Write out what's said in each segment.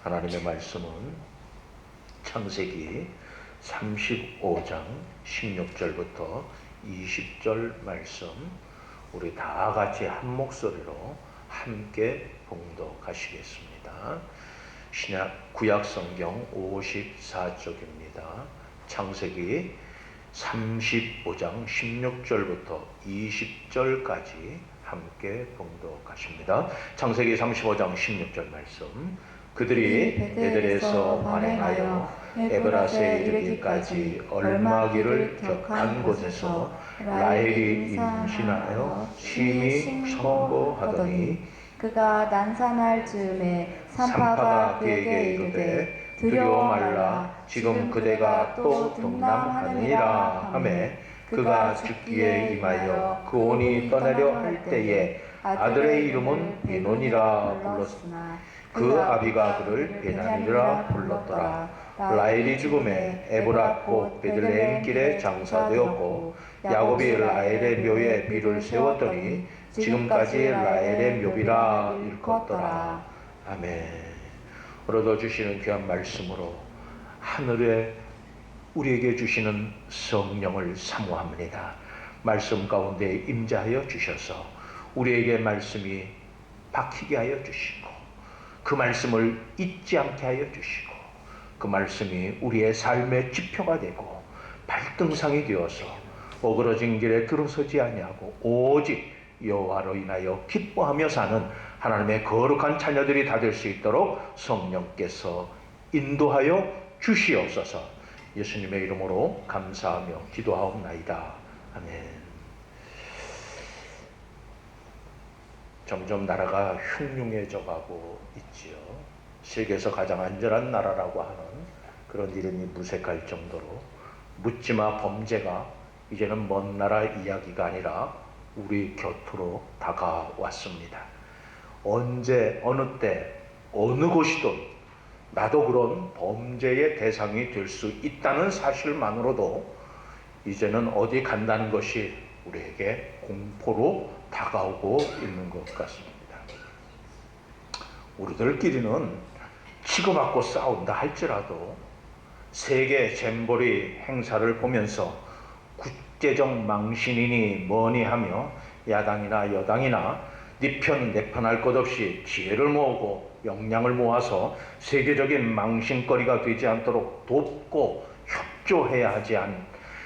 하나님의 말씀은 창세기 35장 16절부터 20절 말씀, 우리 다 같이 한 목소리로 함께 봉독하시겠습니다. 신약 구약 성경 54쪽입니다. 창세기 35장 16절부터 20절까지 함께 봉독하십니다. 창세기 35장 16절 말씀. 그들이 베델에서 발행하여 에브라스에 이르기까지 얼마 길을 격한 곳에서 라헬이 임신하여 심히 선고하더니 그가 난산할 즈음에 산파가 그에게 이르되 두려워 말라, 지금 그대가 또 등남하느니라 하매 그가 죽기에 임하여 그 온이 떠내려 할 때에 아들의 이름은 베논이라 불렀으나 그 아비가 그를 베냐니라 불렀더라. 라헬이 죽음에 에브라 곧 베들레헴 길에 장사되었고 야곱이 라헬의 묘에 비를 세웠더니 지금까지 라헬의 묘비라 일컫더라. 아멘. 오늘도 주시는 귀한 말씀으로 하늘에 우리에게 주시는 성령을 사모합니다. 말씀 가운데 임재하여 주셔서 우리에게 말씀이 박히게 하여 주시고 그 말씀을 잊지 않게 하여 주시고 그 말씀이 우리의 삶의 지표가 되고 발등상이 되어서 어그러진 길에 들어서지 아니하고 오직 여호와로 인하여 기뻐하며 사는 하나님의 거룩한 자녀들이 다 될 수 있도록 성령께서 인도하여 주시옵소서. 예수님의 이름으로 감사하며 기도하옵나이다. 아멘. 점점 나라가 흉흉해져 가고 있지요. 세계에서 가장 안전한 나라라고 하는 그런 이름이 무색할 정도로 묻지마 범죄가 이제는 먼 나라 이야기가 아니라 우리 곁으로 다가왔습니다. 언제 어느 때 어느 곳이든 나도 그런 범죄의 대상이 될 수 있다는 사실만으로도 이제는 어디 간다는 것이 우리에게 공포로 다가오고 있는 것 같습니다. 우리들끼리는 치고받고 싸운다 할지라도 세계 잼버리 행사를 보면서 국제적 망신이니 뭐니 하며 야당이나 여당이나 네 편 내 편 할 것 없이 지혜를 모으고 역량을 모아서 세계적인 망신거리가 되지 않도록 돕고 협조해야 하지 않은,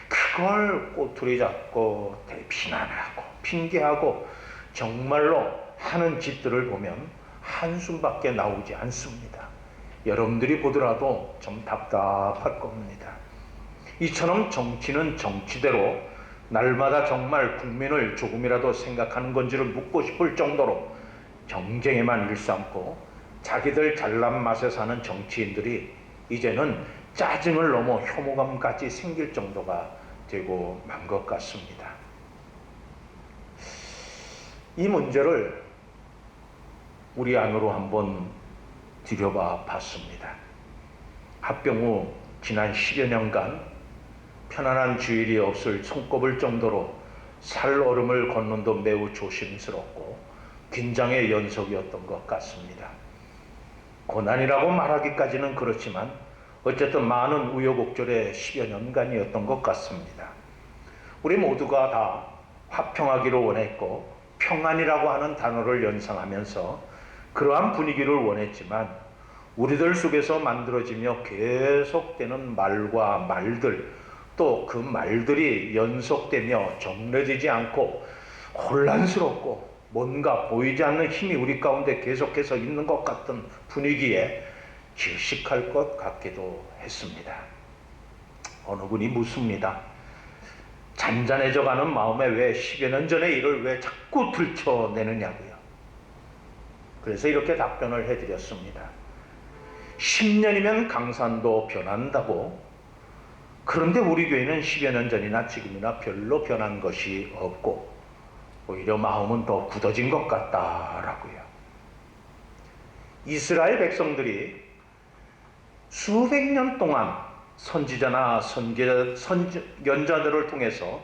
그걸 꼬투리 잡고 비난하고 핑계하고 정말로 하는 짓들을 보면 한숨밖에 나오지 않습니다. 여러분들이 보더라도 좀 답답할 겁니다. 이처럼 정치는 정치대로 날마다 정말 국민을 조금이라도 생각하는 건지를 묻고 싶을 정도로 경쟁에만 일삼고 자기들 잘난 맛에 사는 정치인들이 이제는 짜증을 넘어 혐오감까지 생길 정도가 되고 만 것 같습니다. 이 문제를 우리 안으로 한번 들여봐 봤습니다. 합병 후 지난 10여 년간 편안한 주일이 없을 손꼽을 정도로 살얼음을 걷는도 매우 조심스럽고 긴장의 연속이었던 것 같습니다. 고난이라고 말하기까지는 그렇지만 어쨌든 많은 우여곡절의 10여 년간이었던 것 같습니다. 우리 모두가 다 화평하기를 원했고 평안이라고 하는 단어를 연상하면서 그러한 분위기를 원했지만 우리들 속에서 만들어지며 계속되는 말과 말들, 또 그 말들이 연속되며 정례되지 않고 혼란스럽고 뭔가 보이지 않는 힘이 우리 가운데 계속해서 있는 것 같은 분위기에 질식할 것 같기도 했습니다. 어느 분이 묻습니다. 잔잔해져가는 마음에 왜 10여 년 전의 일을 왜 자꾸 들춰내느냐고요. 그래서 이렇게 답변을 해드렸습니다. 10년이면 강산도 변한다고. 그런데 우리 교회는 10여 년 전이나 지금이나 별로 변한 것이 없고 오히려 마음은 더 굳어진 것 같다라고요. 이스라엘 백성들이 수백 년 동안 선지자나 선견자들을 통해서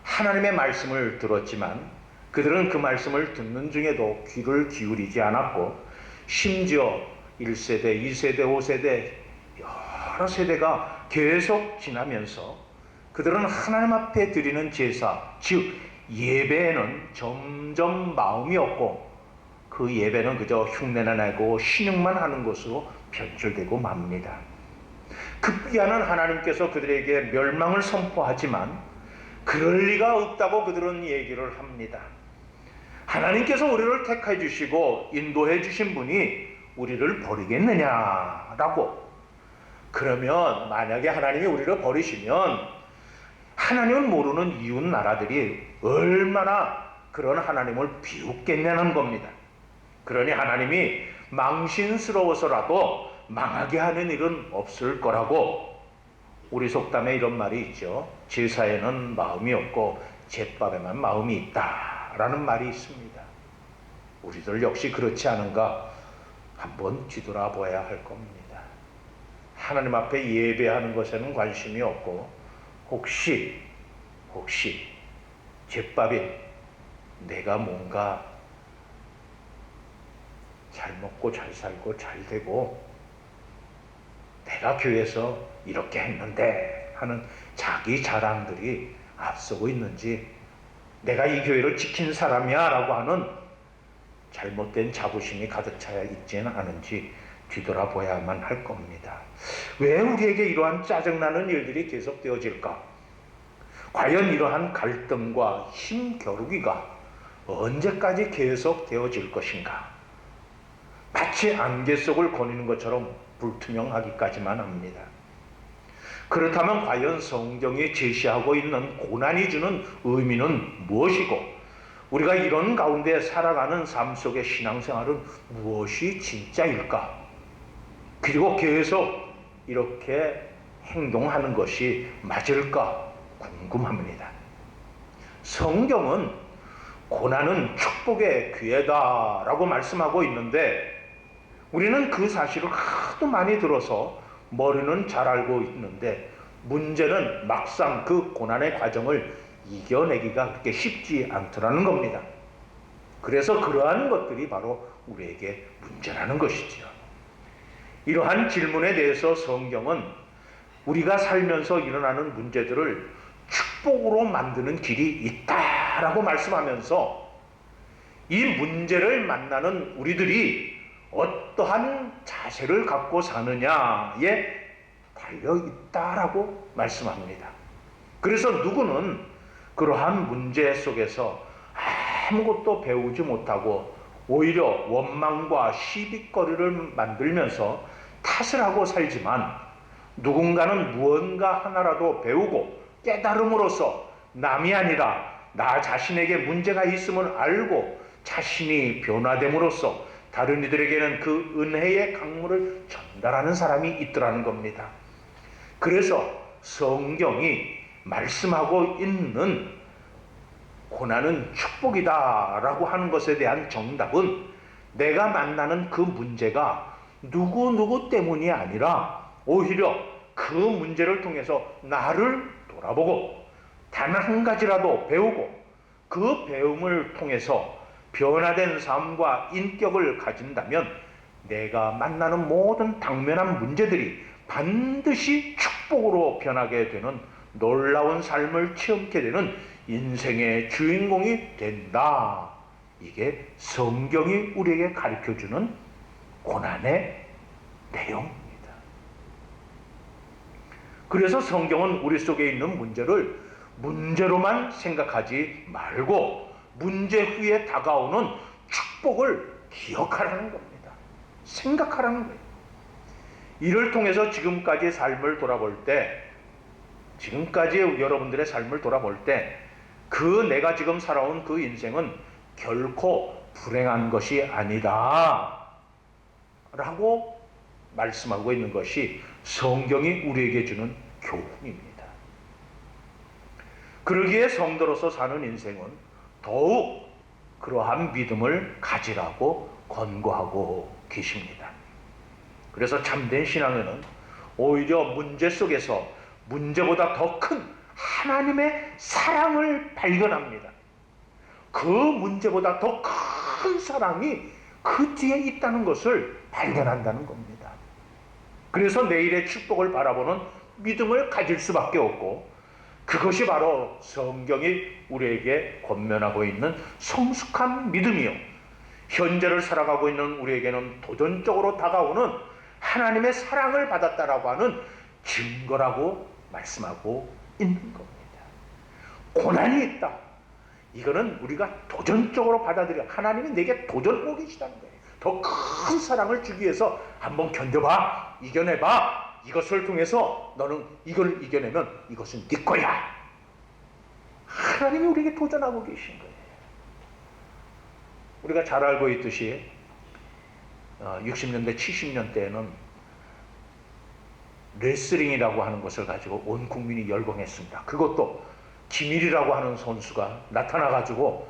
하나님의 말씀을 들었지만 그들은 그 말씀을 듣는 중에도 귀를 기울이지 않았고 심지어 1세대, 2세대, 5세대 여러 세대가 계속 지나면서 그들은 하나님 앞에 드리는 제사, 즉 예배에는 점점 마음이 없고 그 예배는 그저 흉내나 내고 신용만 하는 것으로 변질되고 맙니다. 급기야는 하나님께서 그들에게 멸망을 선포하지만 그럴 리가 없다고 그들은 얘기를 합니다. 하나님께서 우리를 택해 주시고 인도해 주신 분이 우리를 버리겠느냐라고. 그러면 만약에 하나님이 우리를 버리시면 하나님을 모르는 이웃 나라들이 얼마나 그런 하나님을 비웃겠냐는 겁니다. 그러니 하나님이 망신스러워서라도 망하게 하는 일은 없을 거라고. 우리 속담에 이런 말이 있죠. 제사에는 마음이 없고 제밥에만 마음이 있다라는 말이 있습니다. 우리들 역시 그렇지 않은가 한번 뒤돌아봐야 할 겁니다. 하나님 앞에 예배하는 것에는 관심이 없고 혹시 제밥에 내가 뭔가 잘 먹고 잘 살고 잘 되고 내가 교회에서 이렇게 했는데 하는 자기 자랑들이 앞서고 있는지, 내가 이 교회를 지킨 사람이야 라고 하는 잘못된 자부심이 가득 차야 있지는 않은지 뒤돌아봐야만 할 겁니다. 왜 우리에게 이러한 짜증나는 일들이 계속되어질까? 과연 이러한 갈등과 힘겨루기가 언제까지 계속되어질 것인가? 마치 안개 속을 거니는 것처럼 불투명하기까지만 합니다. 그렇다면 과연 성경이 제시하고 있는 고난이 주는 의미는 무엇이고, 우리가 이런 가운데 살아가는 삶 속의 신앙생활은 무엇이 진짜일까? 그리고 계속 이렇게 행동하는 것이 맞을까 궁금합니다. 성경은 고난은 축복의 기회다라고 말씀하고 있는데 우리는 그 사실을 하도 많이 들어서 머리는 잘 알고 있는데 문제는 막상 그 고난의 과정을 이겨내기가 그렇게 쉽지 않더라는 겁니다. 그래서 그러한 것들이 바로 우리에게 문제라는 것이지요. 이러한 질문에 대해서 성경은 우리가 살면서 일어나는 문제들을 축복으로 만드는 길이 있다라고 말씀하면서 이 문제를 만나는 우리들이 어떠한 자세를 갖고 사느냐에 달려있다라고 말씀합니다. 그래서 누구는 그러한 문제 속에서 아무것도 배우지 못하고 오히려 원망과 시비거리를 만들면서 탓을 하고 살지만, 누군가는 무언가 하나라도 배우고 깨달음으로써 남이 아니라 나 자신에게 문제가 있음을 알고 자신이 변화됨으로써 다른 이들에게는 그 은혜의 강물을 전달하는 사람이 있더라는 겁니다. 그래서 성경이 말씀하고 있는 고난은 축복이다라고 하는 것에 대한 정답은 내가 만나는 그 문제가 누구 때문이 아니라 오히려 그 문제를 통해서 나를 돌아보고 단 한 가지라도 배우고 그 배움을 통해서 변화된 삶과 인격을 가진다면 내가 만나는 모든 당면한 문제들이 반드시 축복으로 변하게 되는 놀라운 삶을 체험하게 되는 인생의 주인공이 된다. 이게 성경이 우리에게 가르쳐주는 고난의 내용입니다. 그래서 성경은 우리 속에 있는 문제를 문제로만 생각하지 말고 문제 후에 다가오는 축복을 기억하라는 겁니다. 생각하라는 거예요. 이를 통해서 지금까지 삶을 돌아볼 때, 지금까지 여러분들의 삶을 돌아볼 때 그 내가 지금 살아온 그 인생은 결코 불행한 것이 아니다 라고 말씀하고 있는 것이 성경이 우리에게 주는 교훈입니다. 그러기에 성도로서 사는 인생은 더욱 그러한 믿음을 가지라고 권고하고 계십니다. 그래서 참된 신앙에는 오히려 문제 속에서 문제보다 더 큰 하나님의 사랑을 발견합니다. 그 문제보다 더 큰 사랑이 그 뒤에 있다는 것을 발견한다는 겁니다. 그래서 내일의 축복을 바라보는 믿음을 가질 수밖에 없고, 그것이 바로 성경이 우리에게 권면하고 있는 성숙한 믿음이요, 현재를 살아가고 있는 우리에게는 도전적으로 다가오는 하나님의 사랑을 받았다라고 하는 증거라고 말씀하고 있는 겁니다. 고난이 있다, 이거는 우리가 도전적으로 받아들여 하나님이 내게 도전하고 계시다는 거예요. 더 큰 사랑을 주기 위해서 한번 견뎌봐, 이겨내봐. 이것을 통해서 너는 이걸 이겨내면 이것은 네 거야. 하나님이 우리에게 도전하고 계신 거예요. 우리가 잘 알고 있듯이 60년대 70년대에는 레슬링이라고 하는 것을 가지고 온 국민이 열광했습니다. 그것도 김일이라고 하는 선수가 나타나가지고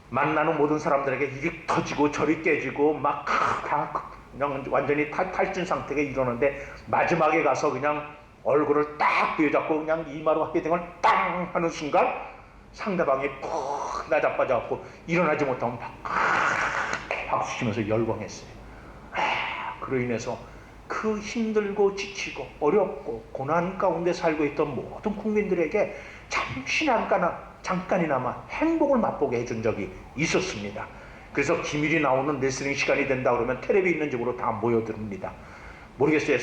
만나는 모든 사람들에게 이리 터지고 저리 깨지고 막 그냥 완전히 탈진 상태가 이러는데, 마지막에 가서 그냥 얼굴을 딱 부여잡고 그냥 이마로 하게 된 걸 땅 하는 순간 상대방이 푹 나자빠져갖고 일어나지 못하면 박수 치면서 열광했어요. 그로 인해서 그 힘들고 지치고 어렵고 고난 가운데 살고 있던 모든 국민들에게 잠깐이나마 행복을 맛보게 해준 적이 있었습니다. 그래서 기밀이 나오는 레슬링 시간이 된다 그러면 텔레비 있는 집으로 다 모여듭니다. 모르겠어요.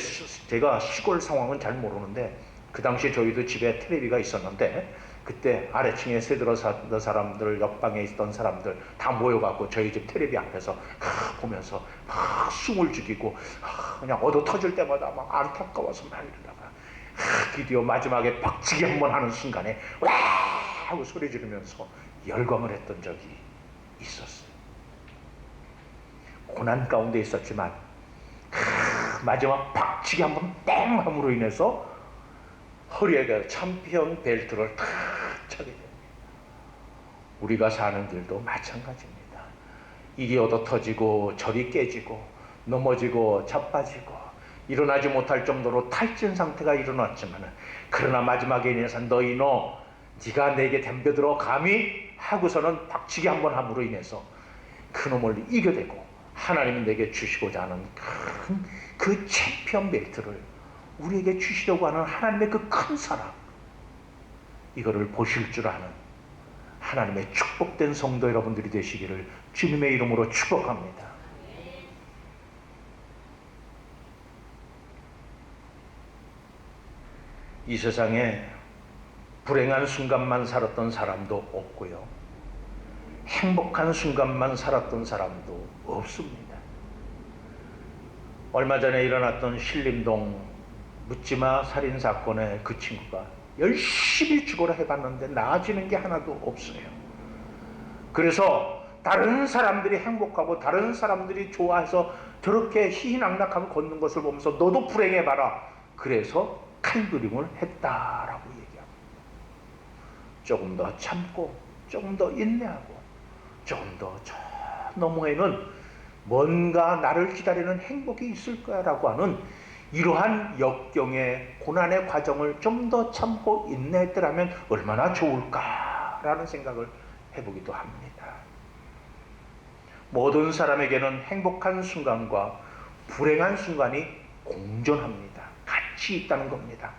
제가 시골 상황은 잘 모르는데 그 당시에 저희도 집에 텔레비가 있었는데, 그때 아래층에 새들어 사는 사람들, 옆방에 있던 사람들 다 모여갖고 저희 집 텔레비 앞에서 보면서 막 숨을 죽이고 그냥 얻어 터질 때마다 막 안타까워서 말리다가 드디어 마지막에 박치기 한번 하는 순간에 와 하고 소리 지르면서 열광을 했던 적이 있었어요. 고난 가운데 있었지만 마지막 박치기 한번 땡 함으로 인해서 허리에 챔피언 벨트를 탁 차게 됩니다. 우리가 사는 길도 마찬가지입니다. 이리 얻어 터지고 저리 깨지고 넘어지고 자빠지고 일어나지 못할 정도로 탈진 상태가 일어났지만, 그러나 마지막에 인해서 네가 내게 덤벼들어 감히 하고서는 박치기 한번 함으로 인해서 그놈을 이겨내고 하나님이 내게 주시고자 하는 그 챔피언 벨트를 우리에게 주시려고 하는 하나님의 그 큰 사랑, 이거를 보실 줄 아는 하나님의 축복된 성도 여러분들이 되시기를 주님의 이름으로 축복합니다. 이 세상에 불행한 순간만 살았던 사람도 없고요, 행복한 순간만 살았던 사람도 없습니다. 얼마 전에 일어났던 신림동 묻지마 살인사건의 그 친구가 열심히 죽어라 해봤는데 나아지는 게 하나도 없어요. 그래서 다른 사람들이 행복하고 다른 사람들이 좋아해서 저렇게 희희낙낙하고 걷는 것을 보면서 너도 불행해봐라, 그래서 칼그림을 했다라고 얘기합니다. 조금 더 참고 조금 더 인내하고 조금 더 저 너머에는 뭔가 나를 기다리는 행복이 있을 거야 라고 하는 이러한 역경의 고난의 과정을 좀 더 참고 인내했더라면 얼마나 좋을까라는 생각을 해보기도 합니다. 모든 사람에게는 행복한 순간과 불행한 순간이 공존합니다. 같이 있다는 겁니다.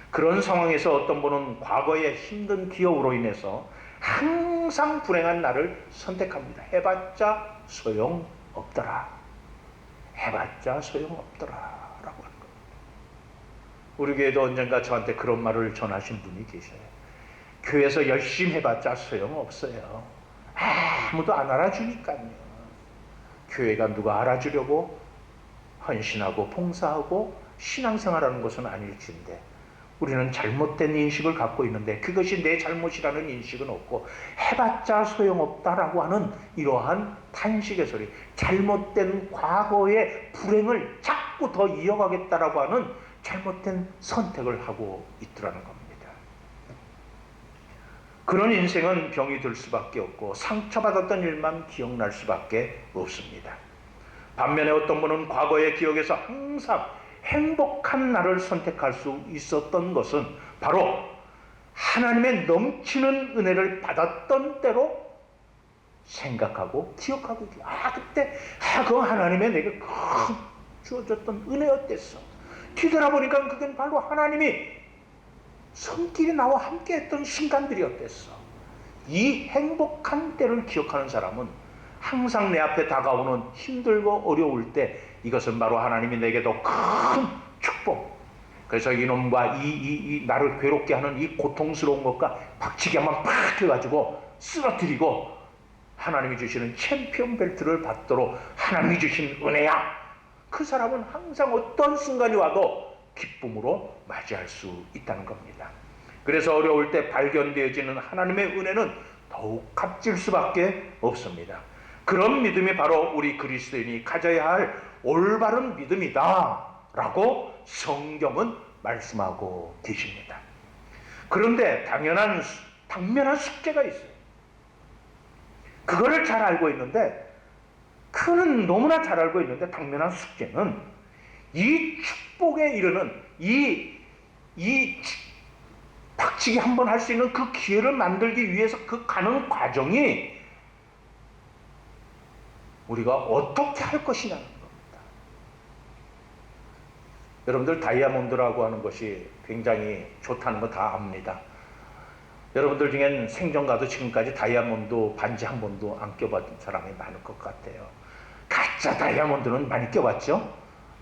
그런 상황에서 어떤 분은 과거의 힘든 기억으로 인해서 항상 불행한 날을 선택합니다. 해봤자 소용없더라. 해봤자 소용없더라 라고 하는 겁니다. 우리 교회도 언젠가 저한테 그런 말을 전하신 분이 계셔요. 교회에서 열심히 해봤자 소용없어요. 아무도 안 알아주니까요. 교회가 누가 알아주려고 헌신하고 봉사하고 신앙생활하는 것은 아닐진데, 우리는 잘못된 인식을 갖고 있는데 그것이 내 잘못이라는 인식은 없고, 해봤자 소용없다라고 하는 이러한 탄식의 소리, 잘못된 과거의 불행을 자꾸 더 이어가겠다라고 하는 잘못된 선택을 하고 있더라는 겁니다. 그런 인생은 병이 들 수밖에 없고 상처받았던 일만 기억날 수밖에 없습니다. 반면에 어떤 분은 과거의 기억에서 항상 행복한 날을 선택할 수 있었던 것은 바로 하나님의 넘치는 은혜를 받았던 때로 생각하고 기억하고 그때 그 하나님의 내게 큰 주어졌던 은혜였댔어. 뒤돌아보니까 그건 바로 하나님이 손길이 나와 함께했던 순간들이었댔어. 이 행복한 때를 기억하는 사람은 항상 내 앞에 다가오는 힘들고 어려울 때 이것은 바로 하나님이 내게 더 큰 축복. 그래서 이놈과 이 나를 괴롭게 하는 이 고통스러운 것과 박치기 한번 팍 해가지고 쓰러뜨리고 하나님이 주시는 챔피언 벨트를 받도록 하나님이 주신 은혜야. 그 사람은 항상 어떤 순간이 와도 기쁨으로 맞이할 수 있다는 겁니다. 그래서 어려울 때 발견되어지는 하나님의 은혜는 더욱 값질 수밖에 없습니다. 그런 믿음이 바로 우리 그리스도인이 가져야 할 올바른 믿음이다 라고 성경은 말씀하고 계십니다. 그런데 당면한 숙제가 있어요. 그거를 잘 알고 있는데, 그는 너무나 잘 알고 있는데 당면한 숙제는 이 축복에 이르는 이 박치기 한번 할 수 있는 그 기회를 만들기 위해서 그 가는 과정이 우리가 어떻게 할 것이냐는 겁니다. 여러분들 다이아몬드라고 하는 것이 굉장히 좋다는 거 다 압니다. 여러분들 중엔 생전가도 지금까지 다이아몬드 반지 한 번도 안 껴봤던 사람이 많을 것 같아요. 가짜 다이아몬드는 많이 껴봤죠?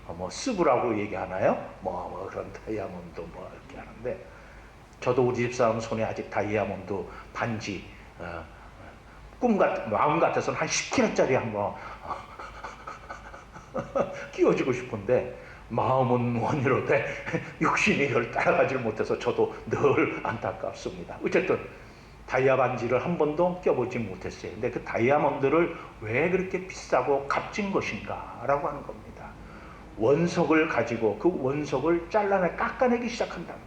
뭐 스브라고 얘기하나요? 뭐 그런 다이아몬드 뭐 이렇게 하는데, 저도 우리 집사람 손에 아직 다이아몬드 반지 마음 같아서는 한 10kg짜리 한번 끼워주고 싶은데 마음은 원이로되 육신이 이걸 따라가지를 못해서 저도 늘 안타깝습니다. 어쨌든 다이아 반지를 한 번도 껴보지 못했어요. 근데 그 다이아몬드를 왜 그렇게 비싸고 값진 것인가 라고 하는 겁니다. 원석을 가지고 그 원석을 깎아내기 시작한답니다.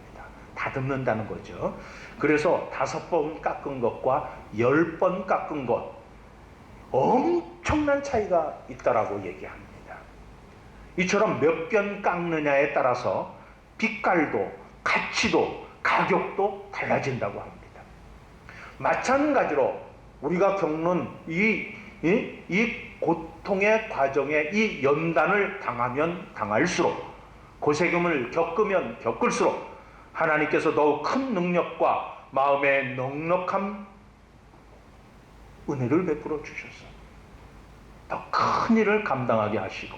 다듬는다는 거죠. 그래서 5번 깎은 것과 10번 깎은 것, 엄청난 차이가 있다라고 얘기합니다. 이처럼 몇 번 깎느냐에 따라서 빛깔도 가치도 가격도 달라진다고 합니다. 마찬가지로 우리가 겪는 이 고통의 과정에 이 연단을 당하면 당할수록, 고생을 겪으면 겪을수록 하나님께서 더욱 큰 능력과 마음의 넉넉한 은혜를 베풀어 주셔서 더 큰 일을 감당하게 하시고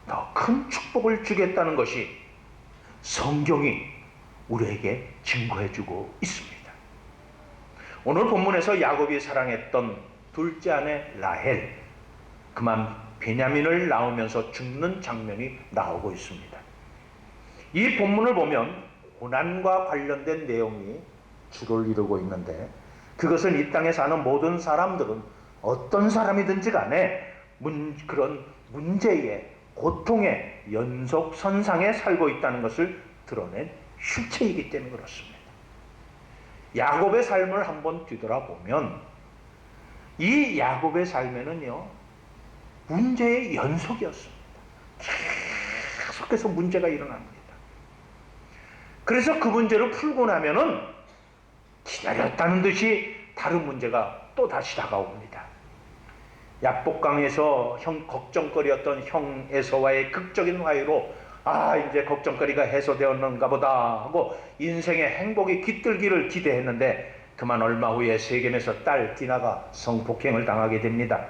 더 큰 축복을 주겠다는 것이 성경이 우리에게 증거해주고 있습니다. 오늘 본문에서 야곱이 사랑했던 둘째 아내 라헬, 그만 베냐민을 낳으면서 죽는 장면이 나오고 있습니다. 이 본문을 보면 고난과 관련된 내용이 주를 이루고 있는데, 그것은 이 땅에 사는 모든 사람들은 어떤 사람이든지 간에 그런 문제의 고통의 연속선상에 살고 있다는 것을 드러낸 실체이기 때문에 그렇습니다. 야곱의 삶을 한번 뒤돌아보면 이 야곱의 삶에는요, 문제의 연속이었습니다. 계속해서 문제가 일어납니다. 그래서 그 문제를 풀고 나면은 기다렸다는 듯이 다른 문제가 또 다시 다가옵니다. 약복강에서 걱정거리였던 형 에서와의 극적인 화해로 이제 걱정거리가 해소되었는가 보다 하고 인생의 행복이 깃들기를 기대했는데, 그만 얼마 후에 세겜에서 딸 디나가 성폭행을 당하게 됩니다.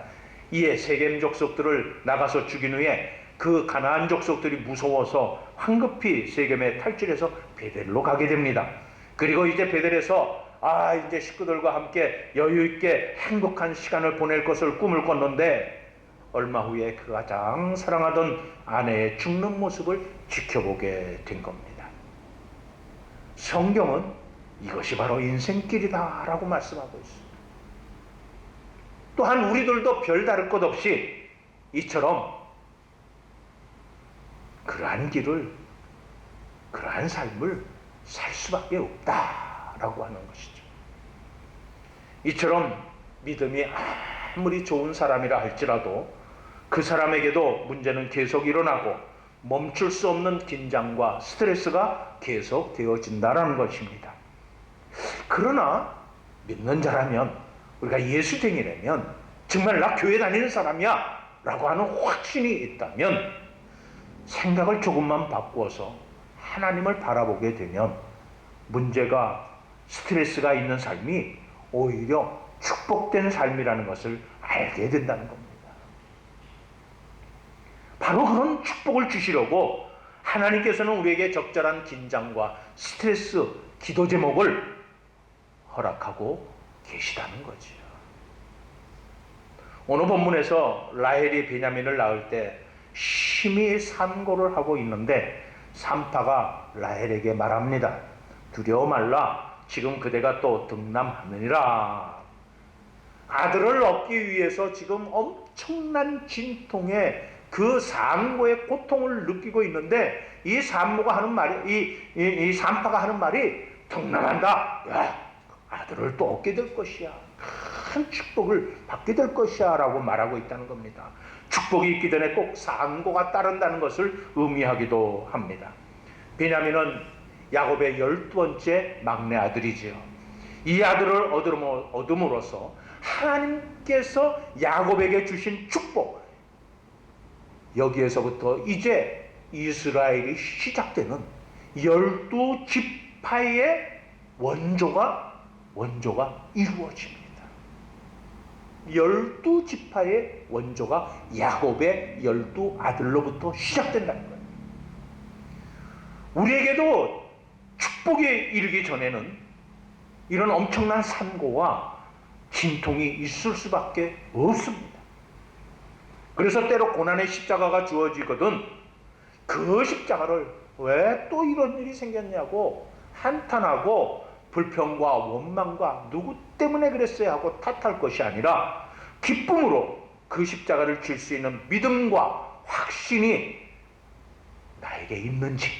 이에 세겜 족속들을 나가서 죽인 후에 그 가나안 족속들이 무서워서 황급히 세겜에 탈출해서 베델로 가게 됩니다. 그리고 이제 베델에서 이제 식구들과 함께 여유있게 행복한 시간을 보낼 것을 꿈을 꿨는데, 얼마 후에 그 가장 사랑하던 아내의 죽는 모습을 지켜보게 된 겁니다. 성경은 이것이 바로 인생길이다 라고 말씀하고 있습니다. 또한 우리들도 별다를 것 없이 이처럼 그러한 길을, 그러한 삶을 살 수밖에 없다라고 하는 것이죠. 이처럼 믿음이 아무리 좋은 사람이라 할지라도 그 사람에게도 문제는 계속 일어나고 멈출 수 없는 긴장과 스트레스가 계속 되어진다는 것입니다. 그러나 믿는 자라면, 우리가 예수쟁이라면 정말 나 교회 다니는 사람이야 라고 하는 확신이 있다면 생각을 조금만 바꾸어서 하나님을 바라보게 되면 문제가 스트레스가 있는 삶이 오히려 축복된 삶이라는 것을 알게 된다는 겁니다. 바로 그런 축복을 주시려고 하나님께서는 우리에게 적절한 긴장과 스트레스, 기도 제목을 허락하고 계시다는 거지요. 오늘 본문에서 라헬이 베냐민을 낳을 때 심히 산고를 하고 있는데 산파가 라헬에게 말합니다. 두려워 말라. 지금 그대가 또 등남하느니라. 아들을 얻기 위해서 지금 엄청난 진통에 그 산고의 고통을 느끼고 있는데 이 산모가 하는 말이 이 산파가 하는 말이 등남한다. 야, 아들을 또 얻게 될 것이야. 큰 축복을 받게 될 것이야 라고 말하고 있다는 겁니다. 축복이 있기 전에 꼭 산고가 따른다는 것을 의미하기도 합니다. 베냐민은 야곱의 12번째 막내 아들이지요. 이 아들을 얻음으로써 하나님께서 야곱에게 주신 축복, 여기에서부터 이제 이스라엘이 시작되는 12지파의 원조가 이루어집니다. 12지파의 원조가 야곱의 12아들로부터 시작된다는 거예요. 우리에게도 축복이 이르기 전에는 이런 엄청난 산고와 진통이 있을 수밖에 없습니다. 그래서 때로 고난의 십자가가 주어지거든 그 십자가를 왜 또 이런 일이 생겼냐고 한탄하고 불평과 원망과 누구 때문에 그랬어야 하고 탓할 것이 아니라 기쁨으로 그 십자가를 질 수 있는 믿음과 확신이 나에게 있는지,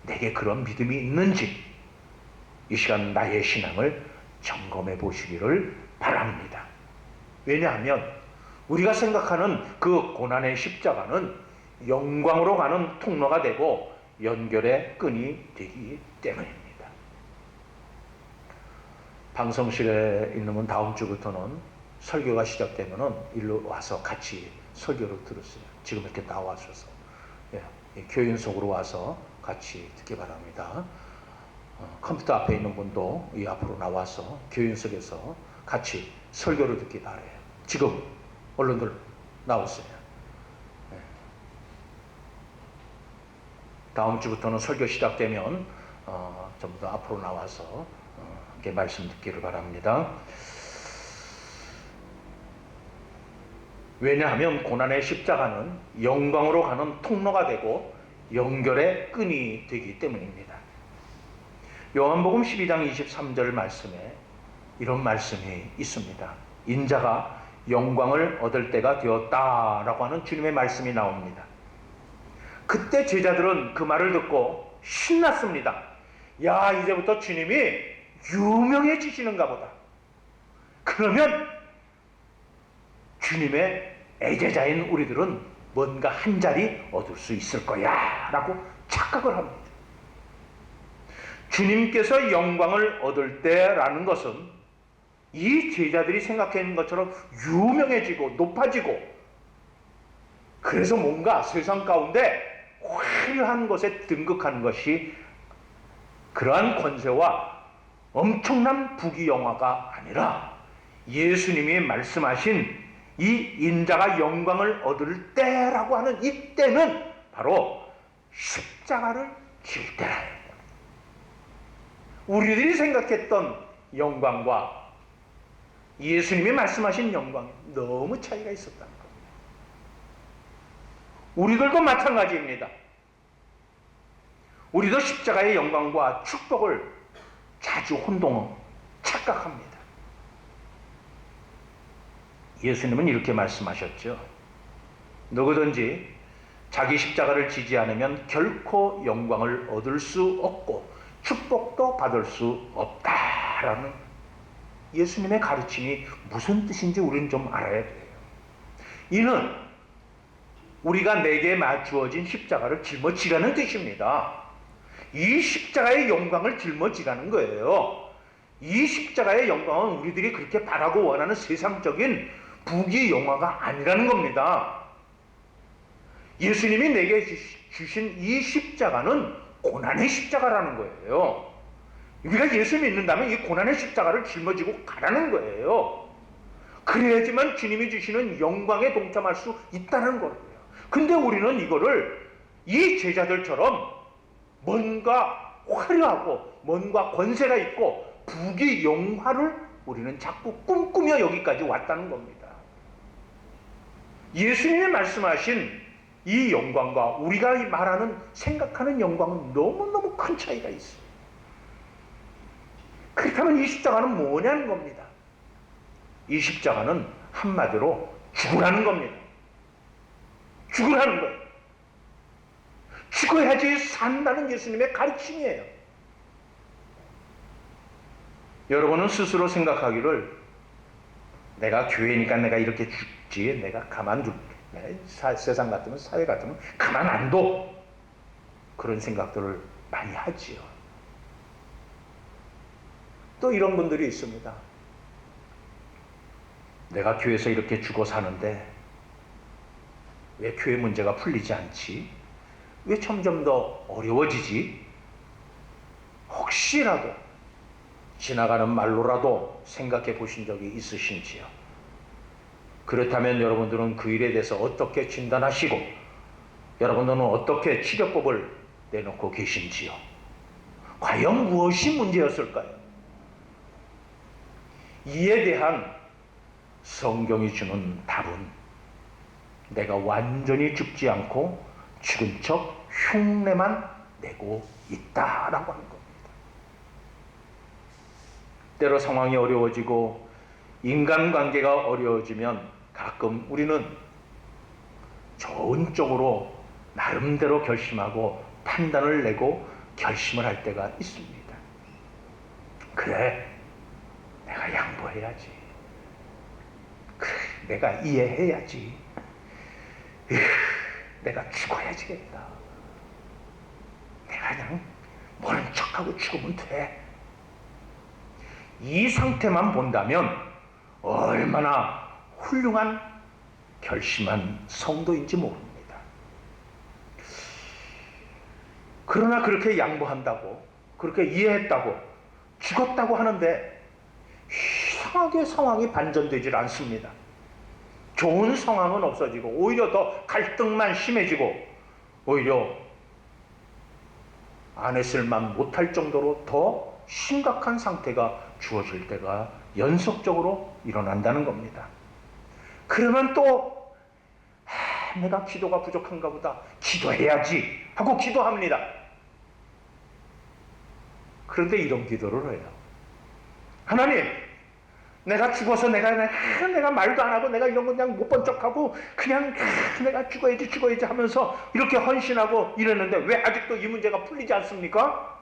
내게 그런 믿음이 있는지 이 시간 나의 신앙을 점검해 보시기를 바랍니다. 왜냐하면 우리가 생각하는 그 고난의 십자가는 영광으로 가는 통로가 되고 연결의 끈이 되기 때문입니다. 방송실에 있는 다음 주부터는 설교가 시작되면은 일로 와서 같이 설교를 들었어요. 지금 이렇게 나와셔서 교인 속으로 와서 같이 듣기 바랍니다. 컴퓨터 앞에 있는 분도 이 앞으로 나와서 교인 속에서 같이 설교를 듣기 바래요. 지금 얼른들 나오세요. 다음 주부터는 설교 시작되면 전부 다 앞으로 나와서 이렇게 말씀 듣기를 바랍니다. 왜냐하면 고난의 십자가는 영광으로 가는 통로가 되고 연결의 끈이 되기 때문입니다. 요한복음 12장 23절 말씀에 이런 말씀이 있습니다. 인자가 영광을 얻을 때가 되었다라고 하는 주님의 말씀이 나옵니다. 그때 제자들은 그 말을 듣고 신났습니다. 야, 이제부터 주님이 유명해지시는가 보다. 그러면 주님의 애제자인 우리들은 뭔가 한 자리 얻을 수 있을 거야 라고 착각을 합니다. 주님께서 영광을 얻을 때라는 것은 이 제자들이 생각하는 것처럼 유명해지고 높아지고 그래서 뭔가 세상 가운데 화려한 것에 등극하는 것이 그러한 권세와 엄청난 부귀영화가 아니라 예수님이 말씀하신 이 인자가 영광을 얻을 때라고 하는 이 때는 바로 십자가를 질 때라. 우리들이 생각했던 영광과 예수님이 말씀하신 영광이 너무 차이가 있었다는 겁니다. 우리들도 마찬가지입니다. 우리도 십자가의 영광과 축복을 자주 혼동, 착각합니다. 예수님은 이렇게 말씀하셨죠. 누구든지 자기 십자가를 지지 않으면 결코 영광을 얻을 수 없고 축복도 받을 수 없다라는 예수님의 가르침이 무슨 뜻인지 우리는 좀 알아야 돼요. 이는 우리가 내게 맞주어진 십자가를 짊어지라는 뜻입니다. 이 십자가의 영광을 짊어지라는 거예요. 이 십자가의 영광은 우리들이 그렇게 바라고 원하는 세상적인 부귀영화가 아니라는 겁니다. 예수님이 내게 주신 이 십자가는 고난의 십자가라는 거예요. 우리가 예수 믿는다면 이 고난의 십자가를 짊어지고 가라는 거예요. 그래야지만 주님이 주시는 영광에 동참할 수 있다는 거예요. 근데 우리는 이거를 이 제자들처럼 뭔가 화려하고 뭔가 권세가 있고 부귀영화를 우리는 자꾸 꿈꾸며 여기까지 왔다는 겁니다. 예수님이 말씀하신 이 영광과 우리가 말하는 생각하는 영광은 너무너무 큰 차이가 있어요. 그렇다면 이 십자가는 뭐냐는 겁니다. 이 십자가는 한마디로 죽으라는 겁니다. 죽으라는 거예요. 죽어야지 산다는 예수님의 가르침이에요. 여러분은 스스로 생각하기를 내가 교회니까 내가 이렇게 죽지, 내가 가만둘, 세상 같으면 사회 같으면 가만 안 둬, 그런 생각들을 많이 하지요. 또 이런 분들이 있습니다. 내가 교회에서 이렇게 죽어 사는데 왜 교회 문제가 풀리지 않지? 왜 점점 더 어려워지지? 혹시라도 지나가는 말로라도 생각해 보신 적이 있으신지요? 그렇다면 여러분들은 그 일에 대해서 어떻게 진단하시고 여러분들은 어떻게 치료법을 내놓고 계신지요? 과연 무엇이 문제였을까요? 이에 대한 성경이 주는 답은 내가 완전히 죽지 않고 죽은 척 흉내만 내고 있다라고 하는 겁니다. 때로 상황이 어려워지고 인간관계가 어려워지면 가끔 우리는 좋은 쪽으로 나름대로 결심하고 판단을 내고 결심을 할 때가 있습니다. 그래, 내가 양보해야지. 그래, 내가 이해해야지. 내가 죽어야지겠다. 내가 그냥 모른 척하고 죽으면 돼. 이 상태만 본다면 얼마나 훌륭한 결심한 성도인지 모릅니다. 그러나 그렇게 양보한다고, 그렇게 이해했다고, 죽었다고 하는데 이상하게 상황이 반전되질 않습니다. 좋은 상황은 없어지고 오히려 더 갈등만 심해지고 오히려 안 했을만 못할 정도로 더 심각한 상태가 주어질 때가 연속적으로 일어난다는 겁니다. 그러면 또 내가 기도가 부족한가 보다, 기도해야지 하고 기도합니다. 그런데 이런 기도를 해요. 하나님, 내가 죽어서 내가 말도 안 하고 내가 이런 거 그냥 못 본 척하고 그냥 내가 죽어야지 하면서 이렇게 헌신하고 이랬는데 왜 아직도 이 문제가 풀리지 않습니까?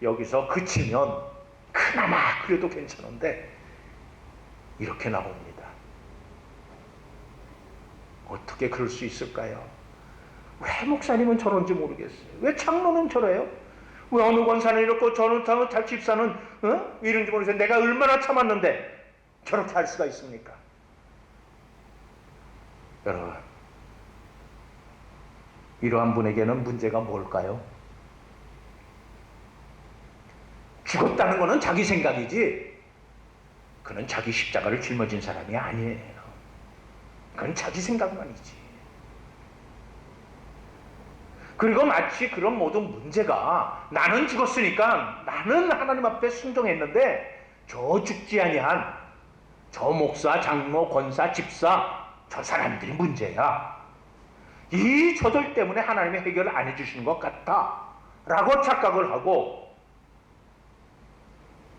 여기서 그치면 그나마 그래도 괜찮은데 이렇게 나옵니다. 어떻게 그럴 수 있을까요? 왜 목사님은 저런지 모르겠어요. 왜 장로는 저래요? 왜 어느 권사는 이렇고 저는 잘 집사는 이런지 모르겠어요. 내가 얼마나 참았는데 저렇게 할 수가 있습니까? 여러분, 이러한 분에게는 문제가 뭘까요? 죽었다는 것은 자기 생각이지 그는 자기 십자가를 짊어진 사람이 아니에요. 그건 자기 생각만이지. 그리고 마치 그런 모든 문제가 나는 죽었으니까 나는 하나님 앞에 순종했는데 저 죽지 아니한 저 목사, 장로, 권사, 집사 저 사람들이 문제야. 이 저들 때문에 하나님이 해결을 안 해주시는 것 같다 라고 착각을 하고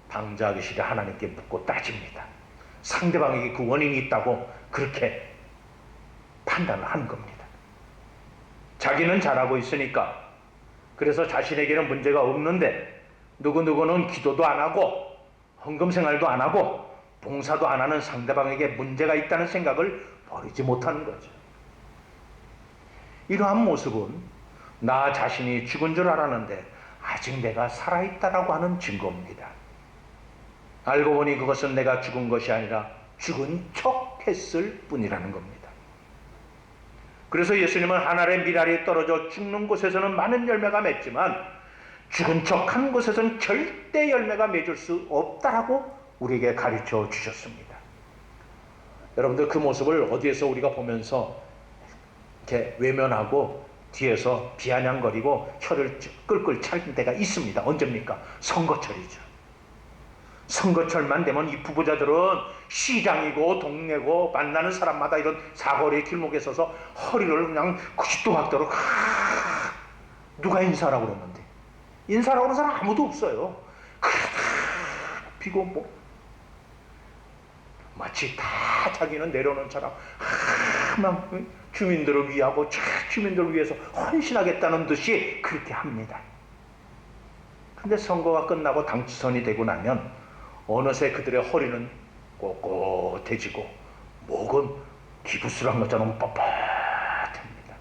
방자하기실에 하나님께 묻고 따집니다. 상대방에게 그 원인이 있다고 그렇게 판단을 하는 겁니다. 자기는 잘하고 있으니까, 그래서 자신에게는 문제가 없는데 누구누구는 기도도 안 하고 헌금생활도 안 하고 봉사도 안 하는 상대방에게 문제가 있다는 생각을 버리지 못하는 거죠. 이러한 모습은 나 자신이 죽은 줄 알았는데 아직 내가 살아있다라고 하는 증거입니다. 알고 보니 그것은 내가 죽은 것이 아니라 죽은 척 했을 뿐이라는 겁니다. 그래서 예수님은 하늘의 미랄이 떨어져 죽는 곳에서는 많은 열매가 맺지만 죽은 척한 곳에서는 절대 열매가 맺을 수 없다라고 우리에게 가르쳐 주셨습니다. 여러분들 그 모습을 어디에서 우리가 보면서 이렇게 외면하고 뒤에서 비아냥거리고 혀를 끌끌 차는 때가 있습니다. 언제입니까? 선거철이죠. 선거철만 되면 이 부부자들은 시장이고 동네고 만나는 사람마다 이런 사거리 길목에 서서 허리를 그냥 90도 각도로 누가 인사하라고 그러는데 인사하라고 그러는 사람 아무도 없어요. 비고 뭐 마치 다 자기는 내려오는 처럼 막 주민들을 위하고 주민들을 위해서 헌신하겠다는 듯이 그렇게 합니다. 근데 선거가 끝나고 당선이 되고 나면 어느새 그들의 허리는 꼿꼿해지고 목은 기부스러운 것처럼 뻣뻣합니다.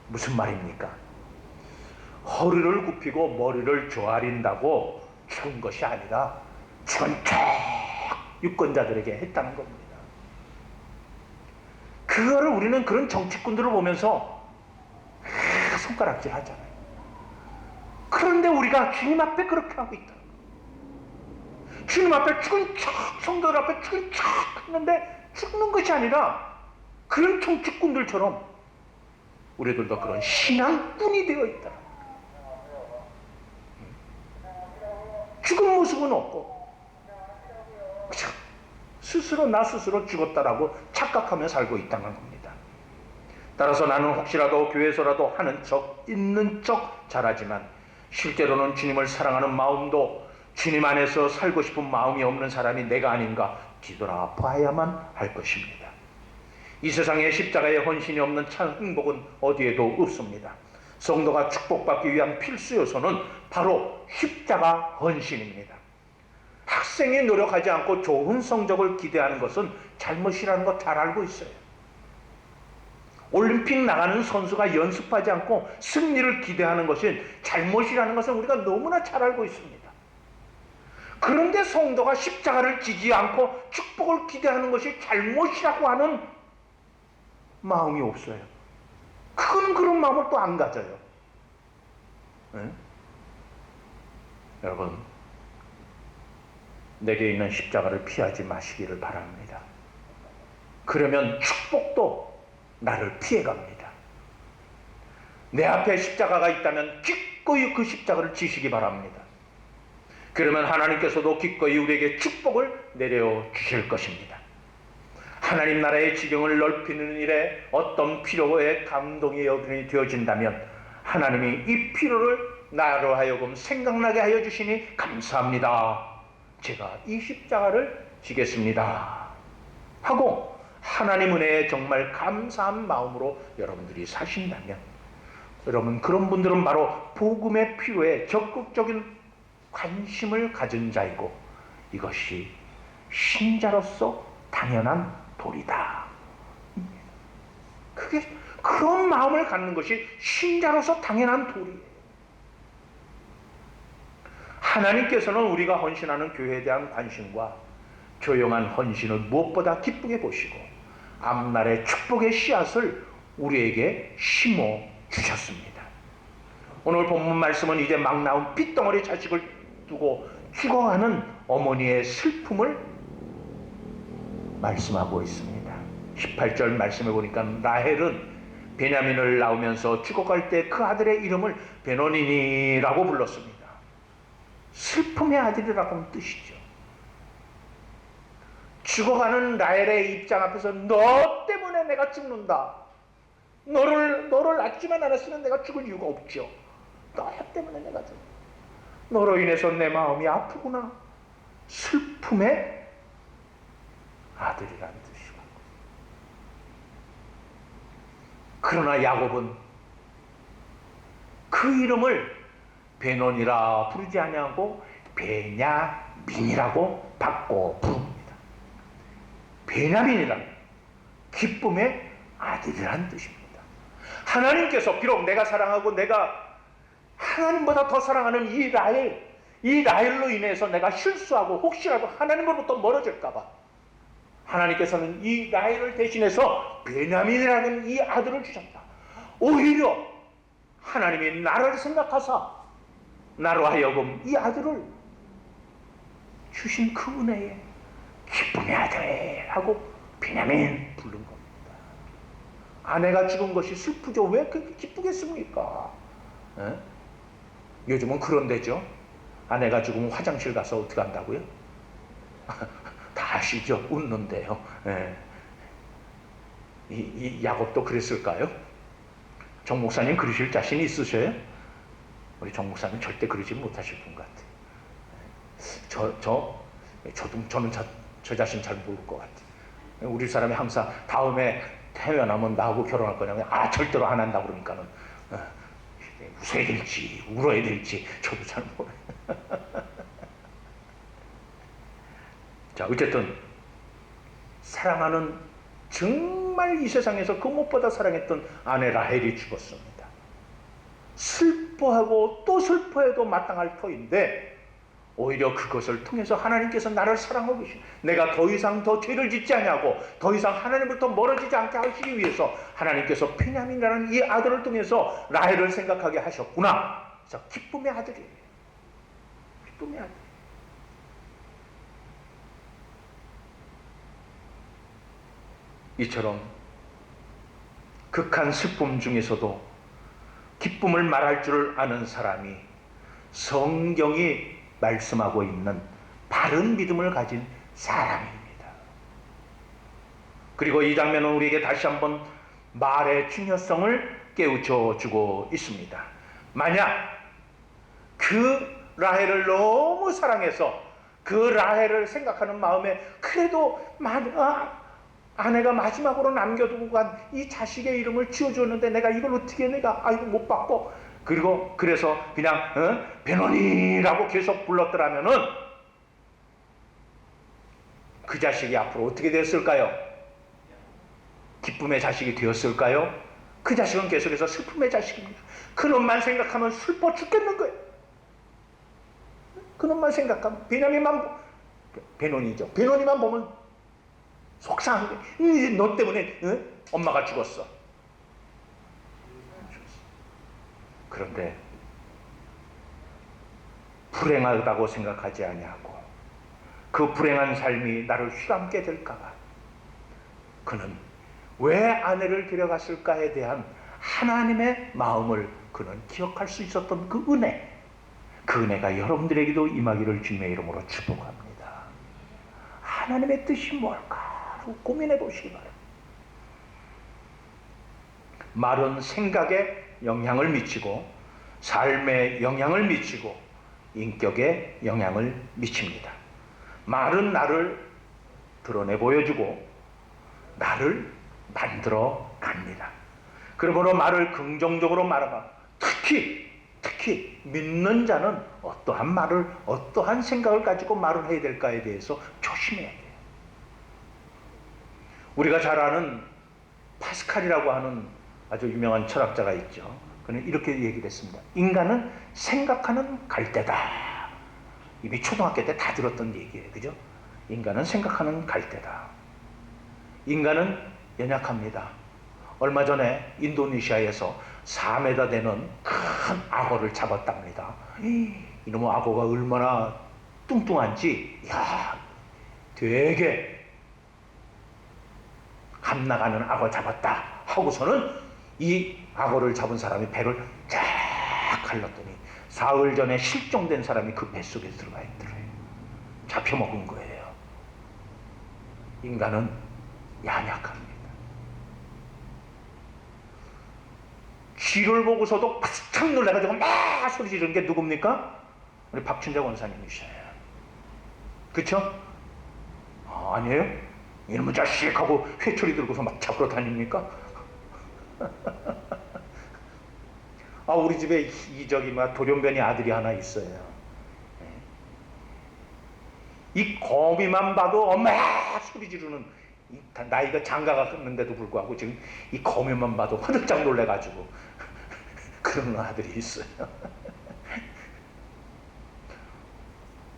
무슨 말입니까? 허리를 굽히고 머리를 조아린다고 죽은 것이 아니라 죽은 척 유권자들에게 했다는 겁니다. 그거를 우리는 그런 정치꾼들을 보면서 손가락질 하잖아요. 그런데 우리가 주님 앞에 그렇게 하고 있다. 주님 앞에 죽은 척, 성도들 앞에 죽은 척 했는데 죽는 것이 아니라 그런 정치꾼들처럼 우리들도 그런 신앙꾼이 되어 있다. 죽은 모습은 없고 스스로 나 스스로 죽었다라고 착각하며 살고 있다는 겁니다. 따라서 나는 혹시라도 교회에서라도 하는 척, 있는 척 잘하지만 실제로는 주님을 사랑하는 마음도 주님 안에서 살고 싶은 마음이 없는 사람이 내가 아닌가 뒤돌아봐야만 할 것입니다. 이 세상에 십자가의 헌신이 없는 참 행복은 어디에도 없습니다. 성도가 축복받기 위한 필수 요소는 바로 십자가 헌신입니다. 학생이 노력하지 않고 좋은 성적을 기대하는 것은 잘못이라는 거 잘 알고 있어요. 올림픽 나가는 선수가 연습하지 않고 승리를 기대하는 것이 잘못이라는 것은 우리가 너무나 잘 알고 있습니다. 그런데 성도가 십자가를 지지 않고 축복을 기대하는 것이 잘못이라고 하는 마음이 없어요. 그건 그런 마음을 또 안 가져요. 네? 여러분, 내게 있는 십자가를 피하지 마시기를 바랍니다. 그러면 축복도 나를 피해갑니다. 내 앞에 십자가가 있다면 기꺼이 그 십자가를 지시기 바랍니다. 그러면 하나님께서도 기꺼이 우리에게 축복을 내려주실 것입니다. 하나님 나라의 지경을 넓히는 일에 어떤 필요에 감동이 되어진다면 하나님이 이 필요를 나로 하여금 생각나게 하여 주시니 감사합니다. 제가 이 십자가를 지겠습니다 하고 하나님 은혜에 정말 감사한 마음으로 여러분들이 사신다면 여러분 그런 분들은 바로 복음의 필요에 적극적인 관심을 가진 자이고 이것이 신자로서 당연한 도리다. 그게 그런 마음을 갖는 것이 신자로서 당연한 도리예요. 하나님께서는 우리가 헌신하는 교회에 대한 관심과 조용한 헌신을 무엇보다 기쁘게 보시고 앞날의 축복의 씨앗을 우리에게 심어 주셨습니다. 오늘 본문 말씀은 이제 막 나온 핏덩어리 자식을 두고 죽어가는 어머니의 슬픔을 말씀하고 있습니다. 18절 말씀해 보니까 라헬은 베냐민을 낳으면서 죽어갈 때 그 아들의 이름을 베노니라고 불렀습니다. 슬픔의 아들이라고 하는 뜻이죠. 죽어가는 라헬의 입장 앞에서 너 때문에 내가 죽는다. 너를 낳지만 않았으면 내가 죽을 이유가 없죠. 너 때문에 내가 죽는다. 너로 인해서 내 마음이 아프구나. 슬픔의 아들이라는 뜻이고. 그러나 야곱은 그 이름을 베논이라 부르지 아니하고 베냐민이라고 바꿔 부릅니다. 베냐민이란 기쁨의 아들이라는 뜻입니다. 하나님께서 비록 내가 사랑하고 내가 하나님보다 더 사랑하는 이 라헬로 인해서 내가 실수하고 혹시라도 하나님으로부터 멀어질까봐 하나님께서는 이 라헬을 대신해서 베냐민이라는 이 아들을 주셨다. 오히려 하나님이 나를 생각하사 나로 하여금 이 아들을 주신 그 은혜에 기쁨의 아들 하고 베냐민 부른 겁니다. 아내가 죽은 것이 슬프죠. 왜 그렇게 기쁘겠습니까? 에? 요즘은 그런 데죠. 아내가 죽으면 화장실 가서 어떻게 한다고요? 다 아시죠? 웃는데요. 예. 이 야곱도 그랬을까요? 정 목사님 그러실 자신 있으셔요? 우리 정 목사님 절대 그러지 못하실 분 같아요. 저는 저 자신 잘 모를 것 같아요. 우리 사람이 항상 다음에 태어나면 나하고 결혼할 거냐면 절대로 안 한다 그러니까는 웃어야 될지 울어야 될지 저도 잘 모르요. 자, 어쨌든 사랑하는 정말 이 세상에서 그 무엇보다 사랑했던 아내 라헬이 죽었습니다. 슬퍼하고 또 슬퍼해도 마땅할 터인데 오히려 그것을 통해서 하나님께서 나를 사랑하고 계신, 내가 더 이상 더 죄를 짓지 아니하고 더 이상 하나님으로부터 멀어지지 않게 하시기 위해서 하나님께서 베냐민이라는 이 아들을 통해서 라헬을 생각하게 하셨구나. 그래서 기쁨의 아들이에요. 기쁨의 아들. 이처럼 극한 슬픔 중에서도 기쁨을 말할 줄 아는 사람이 성경이 말씀하고 있는 바른 믿음을 가진 사람입니다. 그리고 이 장면은 우리에게 다시 한번 말의 중요성을 깨우쳐 주고 있습니다. 만약 그 라헬을 너무 사랑해서 그 라헬을 생각하는 마음에 그래도 아내가 마지막으로 남겨두고 간 이 자식의 이름을 지어줬는데 내가 이걸 어떻게 못 받고 그래서 그냥 베노니라고 계속 불렀더라면은 그 자식이 앞으로 어떻게 됐을까요? 기쁨의 자식이 되었을까요? 그 자식은 계속해서 슬픔의 자식입니다. 그놈만 생각하면 슬퍼 죽겠는 거예요. 그놈만 생각하면 베노니죠. 베노니만 보면 속상한 게 너 때문에 엄마가 죽었어. 그런데 불행하다고 생각하지 아니하고 그 불행한 삶이 나를 휘감게 될까봐 그는 왜 아내를 데려갔을까에 대한 하나님의 마음을 그는 기억할 수 있었던 그 은혜가 여러분들에게도 임하기를 주님의 이름으로 축복합니다. 하나님의 뜻이 뭘까? 고민해 보시기 바랍니다. 말은 생각에 영향을 미치고 삶에 영향을 미치고 인격에 영향을 미칩니다. 말은 나를 드러내 보여주고 나를 만들어 갑니다. 그러므로 말을 긍정적으로 말하고 특히 믿는 자는 어떠한 말을 어떠한 생각을 가지고 말을 해야 될까에 대해서 조심해야 돼요. 우리가 잘 아는 파스칼이라고 하는 아주 유명한 철학자가 있죠. 그는 이렇게 얘기를 했습니다. 인간은 생각하는 갈대다. 이미 초등학교 때 다 들었던 얘기예요. 그죠? 인간은 생각하는 갈대다. 인간은 연약합니다. 얼마 전에 인도네시아에서 4m 되는 큰 악어를 잡았답니다. 이놈의 악어가 얼마나 뚱뚱한지 되게 감나가는 악어 잡았다 하고서는 이 악어를 잡은 사람이 배를 쫙 갈랐더니 사흘 전에 실종된 사람이 그 뱃속에 들어가 있더래요. 잡혀먹은 거예요. 인간은 연약합니다. 쥐를 보고서도 바싹 놀라가지고 막 소리 지르는 게 누굽니까? 우리 박춘자 권사님이셔요. 그쵸? 아니에요? 이놈의 자식 하고 회초리 들고서 막 잡으러 다닙니까? 우리 집에 돌연변이 아들이 하나 있어요. 이 거미만 봐도 엄마 소리 지르는, 나이가 장가가 갔는데도 불구하고 지금 이 거미만 봐도 화들짝 놀래가지고 그러는 아들이 있어요.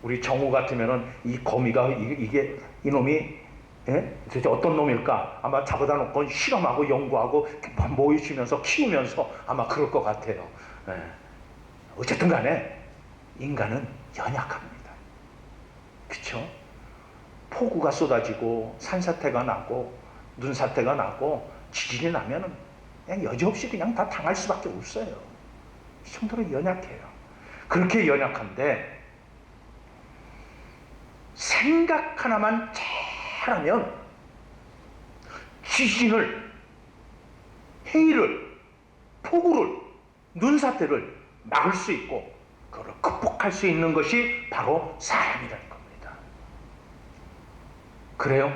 우리 정우 같으면은 이 거미가 이놈이 예? 도대체 어떤 놈일까? 아마 잡아다 놓고 실험하고 연구하고 모이시면서 키우면서 아마 그럴 것 같아요. 예. 어쨌든 간에 인간은 연약합니다. 그쵸? 폭우가 쏟아지고 산사태가 나고 눈사태가 나고 지진이 나면은 그냥 여지없이 그냥 다 당할 수밖에 없어요. 이 정도로 연약해요. 그렇게 연약한데 생각 하나만 잘하면 지진을, 해일을, 폭우를, 눈사태를 막을 수 있고 그걸 극복할 수 있는 것이 바로 사람이라는 겁니다. 그래요?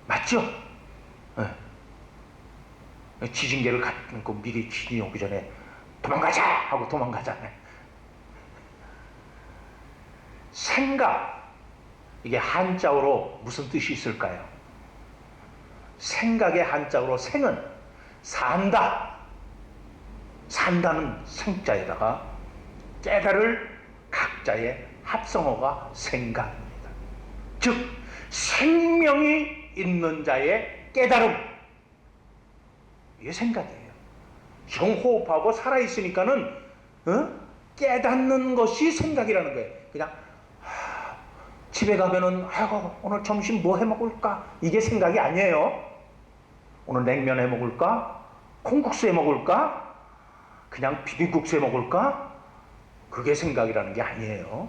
맞죠? 네. 지진계를 갖고 미리 지진이 오기 전에 도망가자 하고 도망가잖아요. 생각, 이게 한자어로 무슨 뜻이 있을까요? 생각의 한자어로 생은 산다, 산다는 생자에다가 깨달을 각자의 합성어가 생각입니다. 즉 생명이 있는 자의 깨달음, 이게 생각이에요. 지금 호흡하고 살아있으니까는 깨닫는 것이 생각이라는 거예요. 그냥 집에 가면은 아이고 오늘 점심 뭐 해먹을까? 이게 생각이 아니에요. 오늘 냉면 해먹을까? 콩국수 해먹을까? 그냥 비빔국수 해먹을까? 그게 생각이라는 게 아니에요.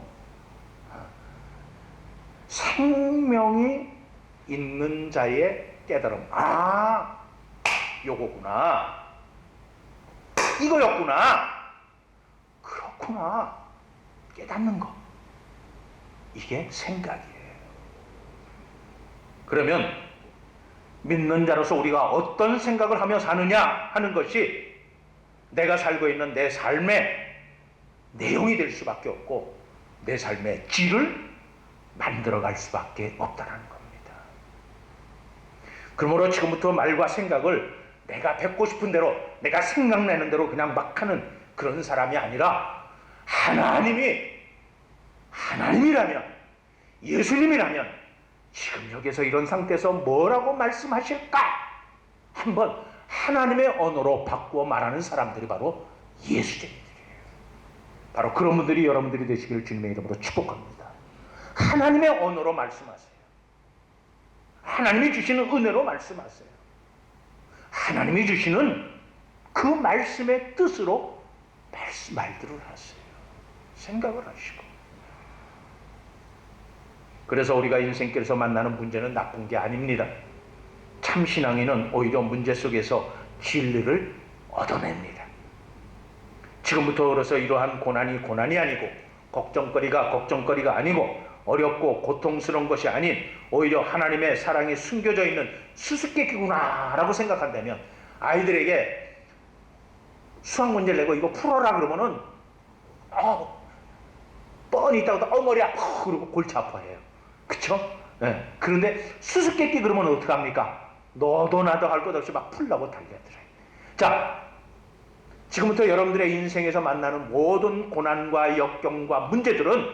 생명이 있는 자의 깨달음. 아, 요거구나. 이거였구나. 그렇구나. 깨닫는 거. 이게 생각이에요. 그러면 믿는 자로서 우리가 어떤 생각을 하며 사느냐 하는 것이 내가 살고 있는 내 삶의 내용이 될 수밖에 없고 내 삶의 질을 만들어갈 수밖에 없다는 겁니다. 그러므로 지금부터 말과 생각을 내가 뱉고 싶은 대로 내가 생각나는 대로 그냥 막 하는 그런 사람이 아니라 하나님이라면, 예수님이라면 지금 여기서 이런 상태에서 뭐라고 말씀하실까? 한번 하나님의 언어로 바꾸어 말하는 사람들이 바로 예수쟁이들이에요. 바로 그런 분들이 여러분들이 되시기를 주님의 이름으로 축복합니다. 하나님의 언어로 말씀하세요. 하나님이 주시는 은혜로 말씀하세요. 하나님이 주시는 그 말씀의 뜻으로 말들을 하세요. 생각을 하시고. 그래서 우리가 인생길에서 만나는 문제는 나쁜 게 아닙니다. 참 신앙인은 오히려 문제 속에서 진리를 얻어냅니다. 지금부터 그래서 이러한 고난이 아니고 걱정거리가 아니고 어렵고 고통스러운 것이 아닌 오히려 하나님의 사랑이 숨겨져 있는 수수께끼구나 라고 생각한다면 아이들에게 수학 문제를 내고 이거 풀어라 그러면은 뻔히 있다가 머리 아파 그러고 골치 아파해요. 그쵸? 네. 그런데 수수께끼 그러면 어떡합니까? 너도 나도 할 것 없이 막 풀라고 달려들어요. 자, 지금부터 여러분들의 인생에서 만나는 모든 고난과 역경과 문제들은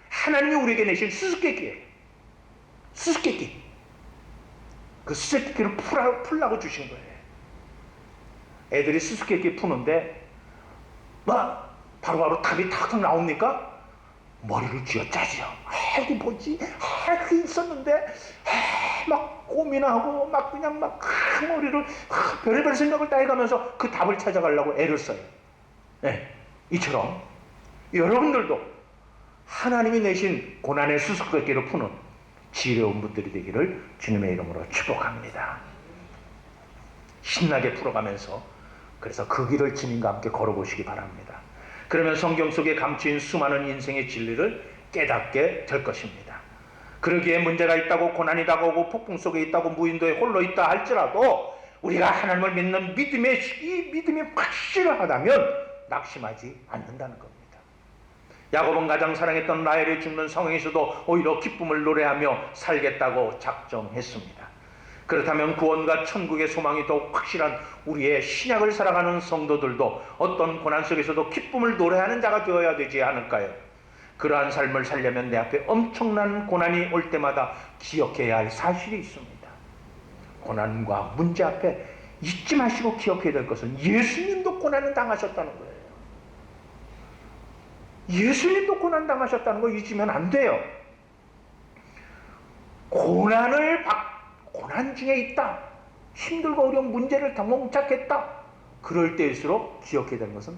하나님이 우리에게 내신 수수께끼예요. 수수께끼. 그 수수께끼를 풀라고 주신 거예요. 애들이 수수께끼 푸는데 바로바로 답이 탁탁 나옵니까? 머리를 쥐어짜죠. 이게 뭐지? 그게 있었는데 막 고민하고 그냥 머리를 별의별 생각을 다 해가면서 그 답을 찾아가려고 애를 써요. 네, 이처럼 여러분들도 하나님이 내신 고난의 수수께끼를 푸는 지혜로운 분들이 되기를 주님의 이름으로 축복합니다. 신나게 풀어가면서 그래서 그 길을 주님과 함께 걸어보시기 바랍니다. 그러면 성경 속에 감추인 수많은 인생의 진리를 깨닫게 될 것입니다. 그러기에 문제가 있다고 고난이 다가오고 폭풍 속에 있다고 무인도에 홀로 있다 할지라도 우리가 하나님을 믿는 이 믿음이 확실하다면 낙심하지 않는다는 겁니다. 야곱은 가장 사랑했던 라헬이 죽는 상황에서도 오히려 기쁨을 노래하며 살겠다고 작정했습니다. 그렇다면 구원과 천국의 소망이 더욱 확실한 우리의 신약을 살아가는 성도들도 어떤 고난 속에서도 기쁨을 노래하는 자가 되어야 되지 않을까요? 그러한 삶을 살려면 내 앞에 엄청난 고난이 올 때마다 기억해야 할 사실이 있습니다. 고난과 문제 앞에 잊지 마시고 기억해야 될 것은 예수님도 고난을 당하셨다는 거예요. 예수님도 고난 당하셨다는 거 잊으면 안 돼요. 고난 중에 있다. 힘들고 어려운 문제를 몽착했다. 그럴 때일수록 기억해야 되는 것은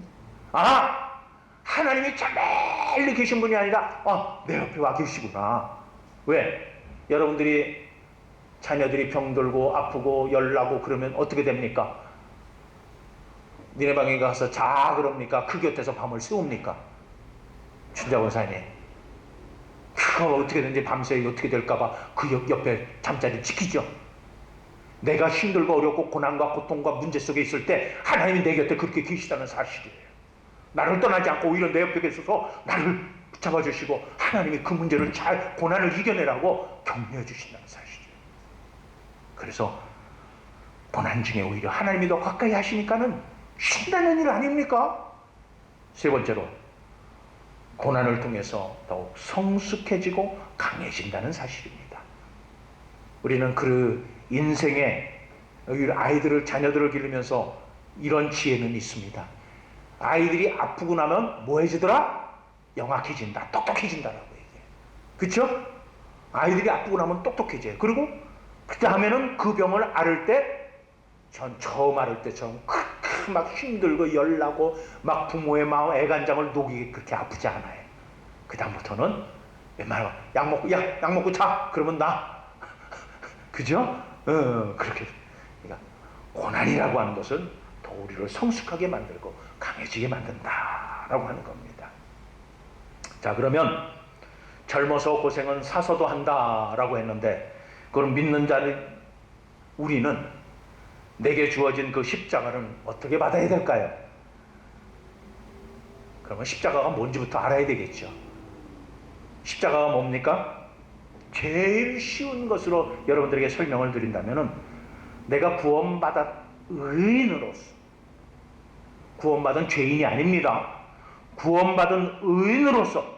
하나님이 저 멀리 계신 분이 아니라 내 옆에 와 계시구나. 왜? 여러분들이 자녀들이 병들고 아프고 열나고 그러면 어떻게 됩니까? 니네 방에 가서 자 그럽니까? 그 곁에서 밤을 새웁니까? 춘자 권사님, 그거 어떻게든지 밤새 어떻게 될까봐 그 옆에 잠자리 지키죠. 내가 힘들고 어렵고 고난과 고통과 문제 속에 있을 때 하나님이 내 곁에 그렇게 계시다는 사실이에요. 나를 떠나지 않고 오히려 내 옆에 계셔서 나를 붙잡아 주시고 하나님이 그 문제를 잘 고난을 이겨내라고 격려해 주신다는 사실이에요. 그래서 고난 중에 오히려 하나님이 더 가까이 하시니까는 신나는 일 아닙니까? 세 번째로, 고난을 통해서 더욱 성숙해지고 강해진다는 사실입니다. 우리는 그 인생에 아이들을, 자녀들을 기르면서 이런 지혜는 있습니다. 아이들이 아프고 나면 뭐 해지더라? 영악해진다, 똑똑해진다라고 얘기해요. 그렇죠? 아이들이 아프고 나면 똑똑해져요. 그리고 그 다음에는 그 병을 앓을 때, 전 처음 앓을 때처럼 막 힘들고 열나고 막 부모의 마음 애간장을 녹이게 그렇게 아프지 않아요. 그 다음부터는 웬만하면 약 먹고 자 그러면 나 그죠? 그렇게. 그러니까 고난이라고 하는 것은 더 우리를 성숙하게 만들고 강해지게 만든다라고 하는 겁니다. 자, 그러면 젊어서 고생은 사서도 한다라고 했는데, 그걸 믿는 자는 우리는 내게 주어진 그 십자가는 어떻게 받아야 될까요? 그러면 십자가가 뭔지부터 알아야 되겠죠. 십자가가 뭡니까? 제일 쉬운 것으로 여러분들에게 설명을 드린다면은, 내가 구원받은 의인으로서, 구원받은 죄인이 아닙니다. 구원받은 의인으로서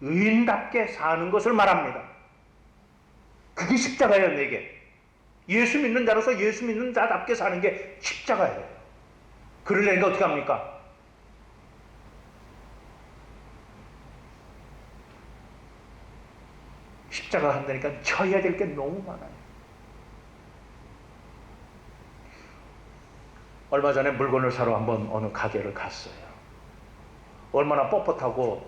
의인답게 사는 것을 말합니다. 그게 십자가예요, 내게. 예수 믿는 자로서 예수 믿는 자답게 사는 게 십자가예요. 그러려니까 어떻게 합니까? 십자가 한다니까 져야 될 게 너무 많아요. 얼마 전에 물건을 사러 한번 어느 가게를 갔어요. 얼마나 뻣뻣하고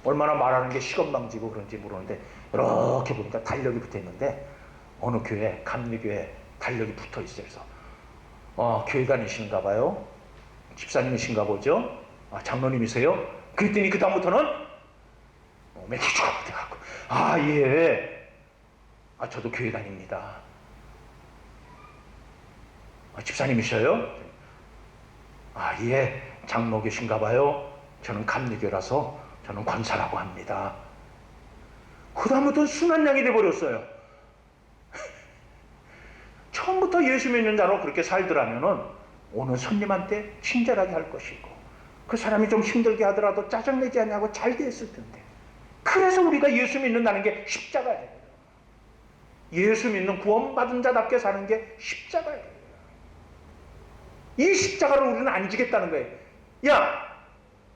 얼마나 말하는 게 시건방지고 그런지 모르는데, 이렇게 보니까 달력이 붙어 있는데 어느 교회, 감리교회 달력이 붙어 있어요. 그래서 교회 다니시는가 봐요. 집사님이신가 보죠. 장로님이세요? 그랬더니 그 다음부터는 맥히주가 돼갖고, 예, 저도 교회 다닙니다. 집사님이셔요? 예, 장로 계신가 봐요. 저는 감리교라서 저는 권사라고 합니다. 그 다음부터는 순한 양이 돼버렸어요. 처음부터 예수 믿는 자로 그렇게 살더라면은 오는 손님한테 친절하게 할 것이고, 그 사람이 좀 힘들게 하더라도 짜증내지 않냐고 잘 됐을 텐데. 그래서 우리가 예수 믿는다는 게 십자가예요. 예수 믿는 구원받은 자답게 사는 게 십자가예요. 이 십자가를 우리는 안 지겠다는 거예요. 야,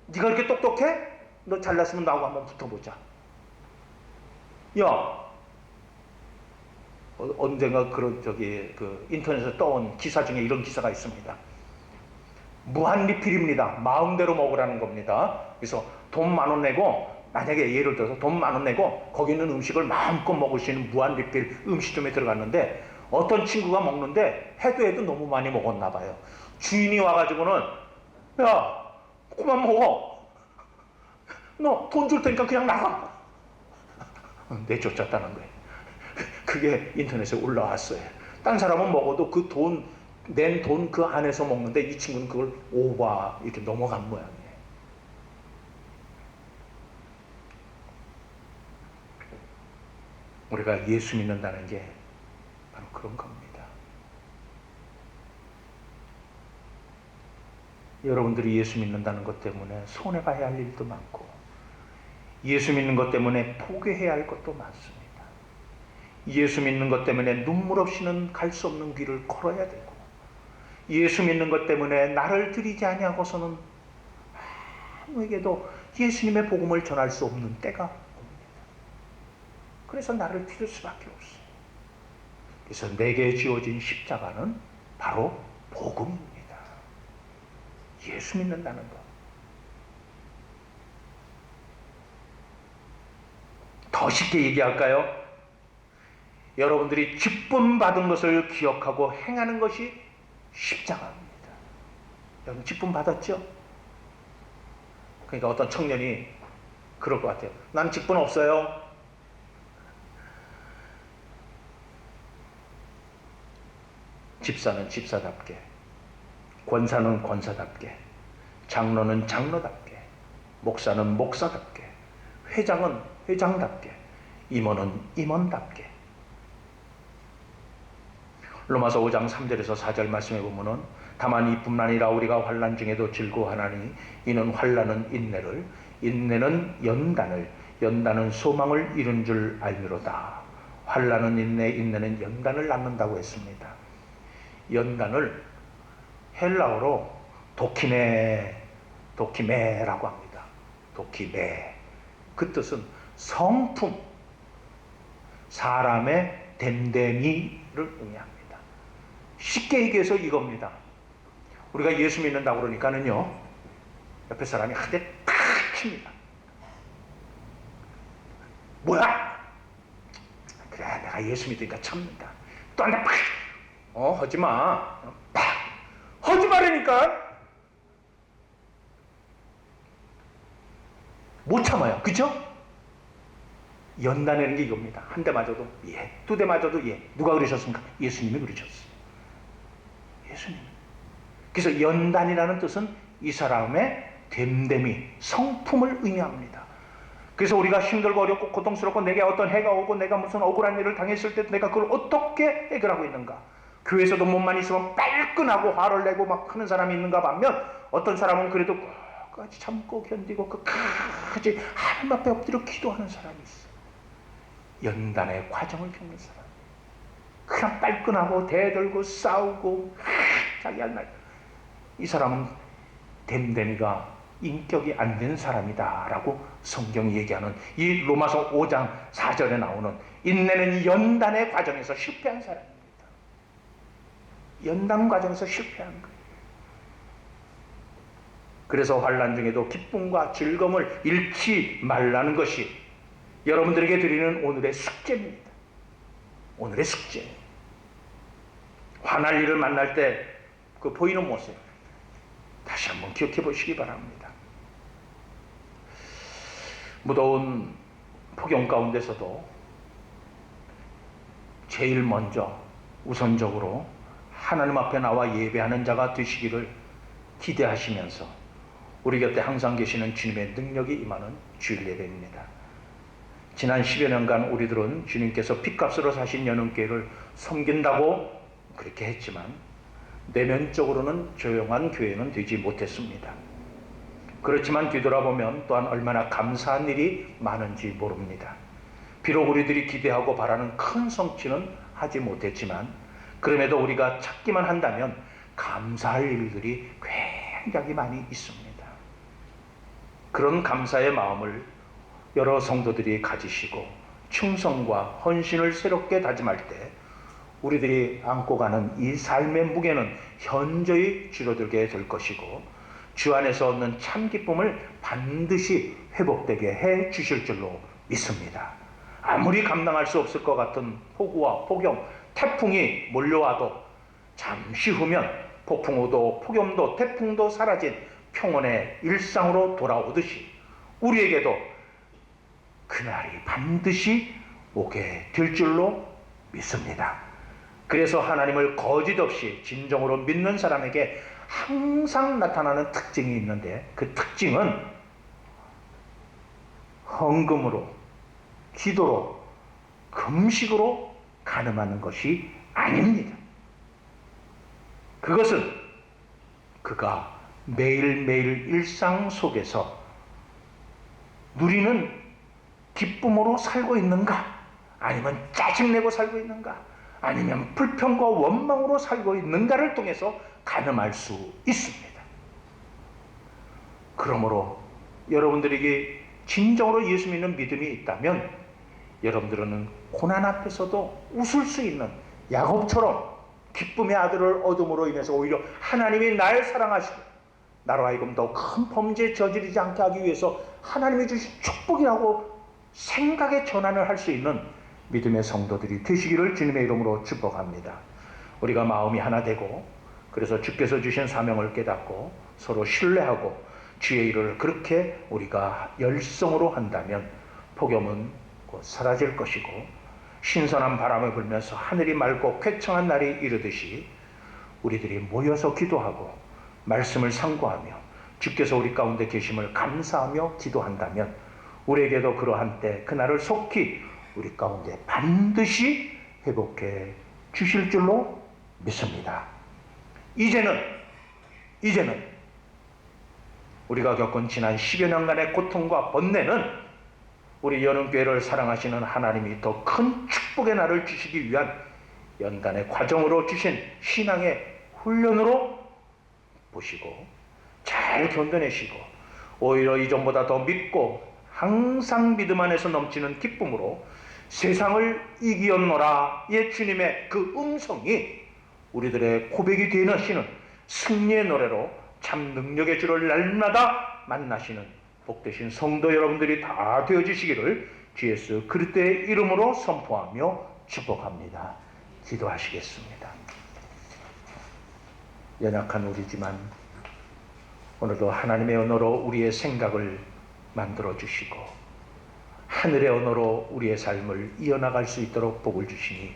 네가 이렇게 똑똑해? 너 잘났으면 나하고 한번 붙어보자. 야, 언젠가 그 인터넷에 떠온 기사 중에 이런 기사가 있습니다. 무한 리필입니다. 마음대로 먹으라는 겁니다. 그래서 돈 10,000원 내고, 만약에 예를 들어서 돈 10,000원 내고 거기 있는 음식을 마음껏 먹을 수 있는 무한 리필 음식점에 들어갔는데, 어떤 친구가 먹는데 해도 너무 많이 먹었나 봐요. 주인이 와가지고는, 야, 그만 먹어. 너 돈 줄 테니까 그냥 나가. 내쫓았다는 거예요. 그게 인터넷에 올라왔어요. 딴 사람은 먹어도 그 낸 돈 그 안에서 먹는데, 이 친구는 그걸 오바 이렇게 넘어간 모양이에요. 우리가 예수 믿는다는 게 바로 그런 겁니다. 여러분들이 예수 믿는다는 것 때문에 손해봐야 할 일도 많고, 예수 믿는 것 때문에 포기해야 할 것도 많습니다. 예수 믿는 것 때문에 눈물 없이는 갈 수 없는 길을 걸어야 되고, 예수 믿는 것 때문에 나를 드리지 아니하고서는 아무에게도 예수님의 복음을 전할 수 없는 때가 옵니다. 그래서 나를 드릴 수밖에 없어요. 그래서 내게 지어진 십자가는 바로 복음입니다. 예수 믿는다는 것. 더 쉽게 얘기할까요? 여러분들이 기쁨 받은 것을 기억하고 행하는 것이 십자가입니다. 여러분 기쁨 받았죠? 그러니까 어떤 청년이 그럴 것 같아요. 난 직분 없어요. 집사는 집사답게, 권사는 권사답게, 장로는 장로답게, 목사는 목사답게, 회장은 회장답게, 임원은 임원답게. 로마서 5장 3절에서 4절 말씀해 보면은 다만 이뿐만 아니라 우리가 환난 중에도 즐거워하나니 이는 환난은 인내를, 인내는 연단을, 연단은 소망을 이룬 줄 알미로다. 환난은 인내, 인내는 연단을 낳는다고 했습니다. 연단을 헬라어로 도키메라고 합니다. 도키메. 그 뜻은 성품, 사람의 됨됨이를 의미합니다. 쉽게 얘기해서 이겁니다. 우리가 예수 믿는다고 그러니까는요, 옆에 사람이 한 대 탁 칩니다. 뭐야? 그래, 내가 예수 믿으니까 참는다. 또 한 대 팍! 하지마. 팍! 하지마라니까. 못 참아요. 그죠? 연단하는 게 이겁니다. 한 대 맞아도 예, 두 대 맞아도 예. 누가 그러셨습니까? 예수님이 그러셨어요. 예수님. 그래서 연단이라는 뜻은 이 사람의 됨됨이, 성품을 의미합니다. 그래서 우리가 힘들고 어렵고 고통스럽고 내게 어떤 해가 오고 내가 무슨 억울한 일을 당했을 때 내가 그걸 어떻게 해결하고 있는가? 교회에서도 몸만 있으면 빨끈하고 화를 내고 막 하는 사람이 있는가 반면 어떤 사람은 그래도 끝까지 참고 견디고 끝까지 하나님 앞에 엎드려 기도하는 사람이 있어. 연단의 과정을 겪는 사람. 그냥 빨끈하고 대들고 싸우고 자기 할 말. 이 사람은 됨됨이가 인격이 안 된 사람이다 라고 성경이 얘기하는 이 로마서 5장 4절에 나오는 인내는 연단의 과정에서 실패한 사람입니다. 연단 과정에서 실패한 거예요. 그래서 환난 중에도 기쁨과 즐거움을 잃지 말라는 것이 여러분들에게 드리는 오늘의 숙제입니다. 오늘의 숙제. 화날 일을 만날 때 그 보이는 모습 다시 한번 기억해 보시기 바랍니다. 무더운 폭염 가운데서도 제일 먼저 우선적으로 하나님 앞에 나와 예배하는 자가 되시기를 기대하시면서 우리 곁에 항상 계시는 주님의 능력이 임하는 주일 예배입니다. 지난 10여 년간 우리들은 주님께서 핏값으로 사신 연흥교회를 섬긴다고 그렇게 했지만 내면적으로는 조용한 교회는 되지 못했습니다. 그렇지만 뒤돌아보면 또한 얼마나 감사한 일이 많은지 모릅니다. 비록 우리들이 기대하고 바라는 큰 성취는 하지 못했지만 그럼에도 우리가 찾기만 한다면 감사할 일들이 굉장히 많이 있습니다. 그런 감사의 마음을 여러 성도들이 가지시고 충성과 헌신을 새롭게 다짐할 때 우리들이 안고 가는 이 삶의 무게는 현저히 줄어들게 될 것이고 주 안에서 얻는 참 기쁨을 반드시 회복되게 해 주실 줄로 믿습니다. 아무리 감당할 수 없을 것 같은 폭우와 폭염, 태풍이 몰려와도 잠시 후면 폭풍우도 폭염도 태풍도 사라진 평온의 일상으로 돌아오듯이 우리에게도 그날이 반드시 오게 될 줄로 믿습니다. 그래서 하나님을 거짓 없이 진정으로 믿는 사람에게 항상 나타나는 특징이 있는데 그 특징은 헌금으로, 기도로, 금식으로 가늠하는 것이 아닙니다. 그것은 그가 매일매일 일상 속에서 누리는 기쁨으로 살고 있는가? 아니면 짜증내고 살고 있는가? 아니면 불평과 원망으로 살고 있는가를 통해서 가늠할 수 있습니다. 그러므로 여러분들에게 진정으로 예수 믿는 믿음이 있다면 여러분들은 고난 앞에서도 웃을 수 있는 야곱처럼 기쁨의 아들을 얻음으로 인해서 오히려 하나님이 날 사랑하시고 나로 하여금 더 큰 범죄에 저지르지 않게 하기 위해서 하나님이 주신 축복이라고 생각의 전환을 할 수 있는 믿음의 성도들이 되시기를 주님의 이름으로 축복합니다. 우리가 마음이 하나 되고 그래서 주께서 주신 사명을 깨닫고 서로 신뢰하고 주의 일을 그렇게 우리가 열성으로 한다면 폭염은 곧 사라질 것이고 신선한 바람을 불면서 하늘이 맑고 쾌청한 날이 이르듯이 우리들이 모여서 기도하고 말씀을 상고하며 주께서 우리 가운데 계심을 감사하며 기도한다면 우리에게도 그러한 때 그날을 속히 우리 가운데 반드시 회복해 주실 줄로 믿습니다. 이제는 우리가 겪은 지난 10여 년간의 고통과 번뇌는 우리 연흥교회를 사랑하시는 하나님이 더 큰 축복의 날을 주시기 위한 연단의 과정으로 주신 신앙의 훈련으로 보시고 잘 견뎌내시고 오히려 이전보다 더 믿고 항상 믿음 안에서 넘치는 기쁨으로 세상을 이기었노라의 주님의 그 음성이 우리들의 고백이 되시는 승리의 노래로 참 능력의 주를 날마다 만나시는 복되신 성도 여러분들이 다 되어주시기를 주 예수 그리스도의 이름으로 선포하며 축복합니다. 기도하시겠습니다. 연약한 우리지만 오늘도 하나님의 언어로 우리의 생각을 만들어 주시고 하늘의 언어로 우리의 삶을 이어나갈 수 있도록 복을 주시니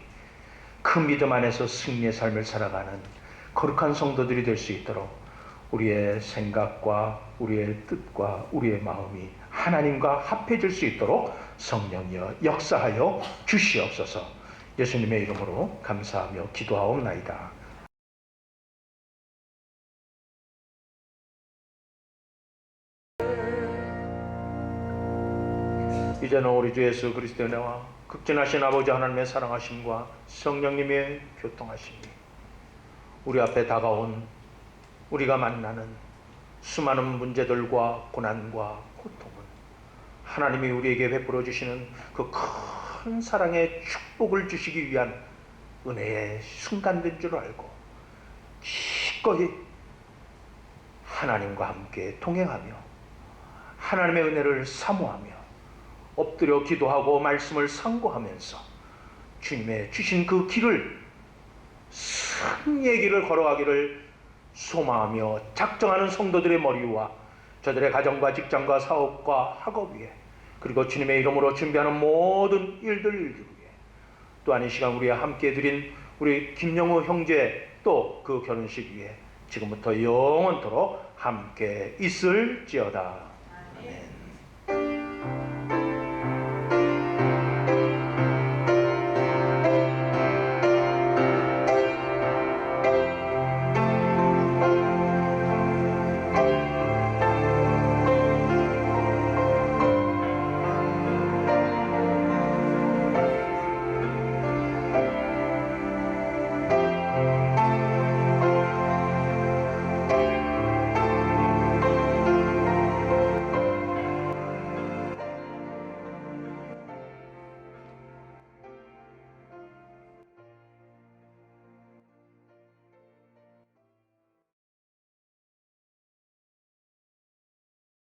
그 믿음 안에서 승리의 삶을 살아가는 거룩한 성도들이 될 수 있도록 우리의 생각과 우리의 뜻과 우리의 마음이 하나님과 합해질 수 있도록 성령이여 역사하여 주시옵소서. 예수님의 이름으로 감사하며 기도하옵나이다. 이제는 우리 주 예수 그리스도의 은혜와 극진하신 아버지 하나님의 사랑하심과 성령님의 교통하심이 우리 앞에 다가온 우리가 만나는 수많은 문제들과 고난과 고통은 하나님이 우리에게 베풀어 주시는 그 큰 사랑의 축복을 주시기 위한 은혜의 순간된 줄 알고 기꺼이 하나님과 함께 동행하며 하나님의 은혜를 사모하며 엎드려 기도하고 말씀을 상고하면서 주님의 주신 그 길을 승리의 길을 걸어가기를 소망하며 작정하는 성도들의 머리 위와 저들의 가정과 직장과 사업과 학업 위에 그리고 주님의 이름으로 준비하는 모든 일들 위에 또한 이 시간 우리와 함께 드린 우리 김영우 형제 또 그 결혼식 위에 지금부터 영원토록 함께 있을지어다. 아멘.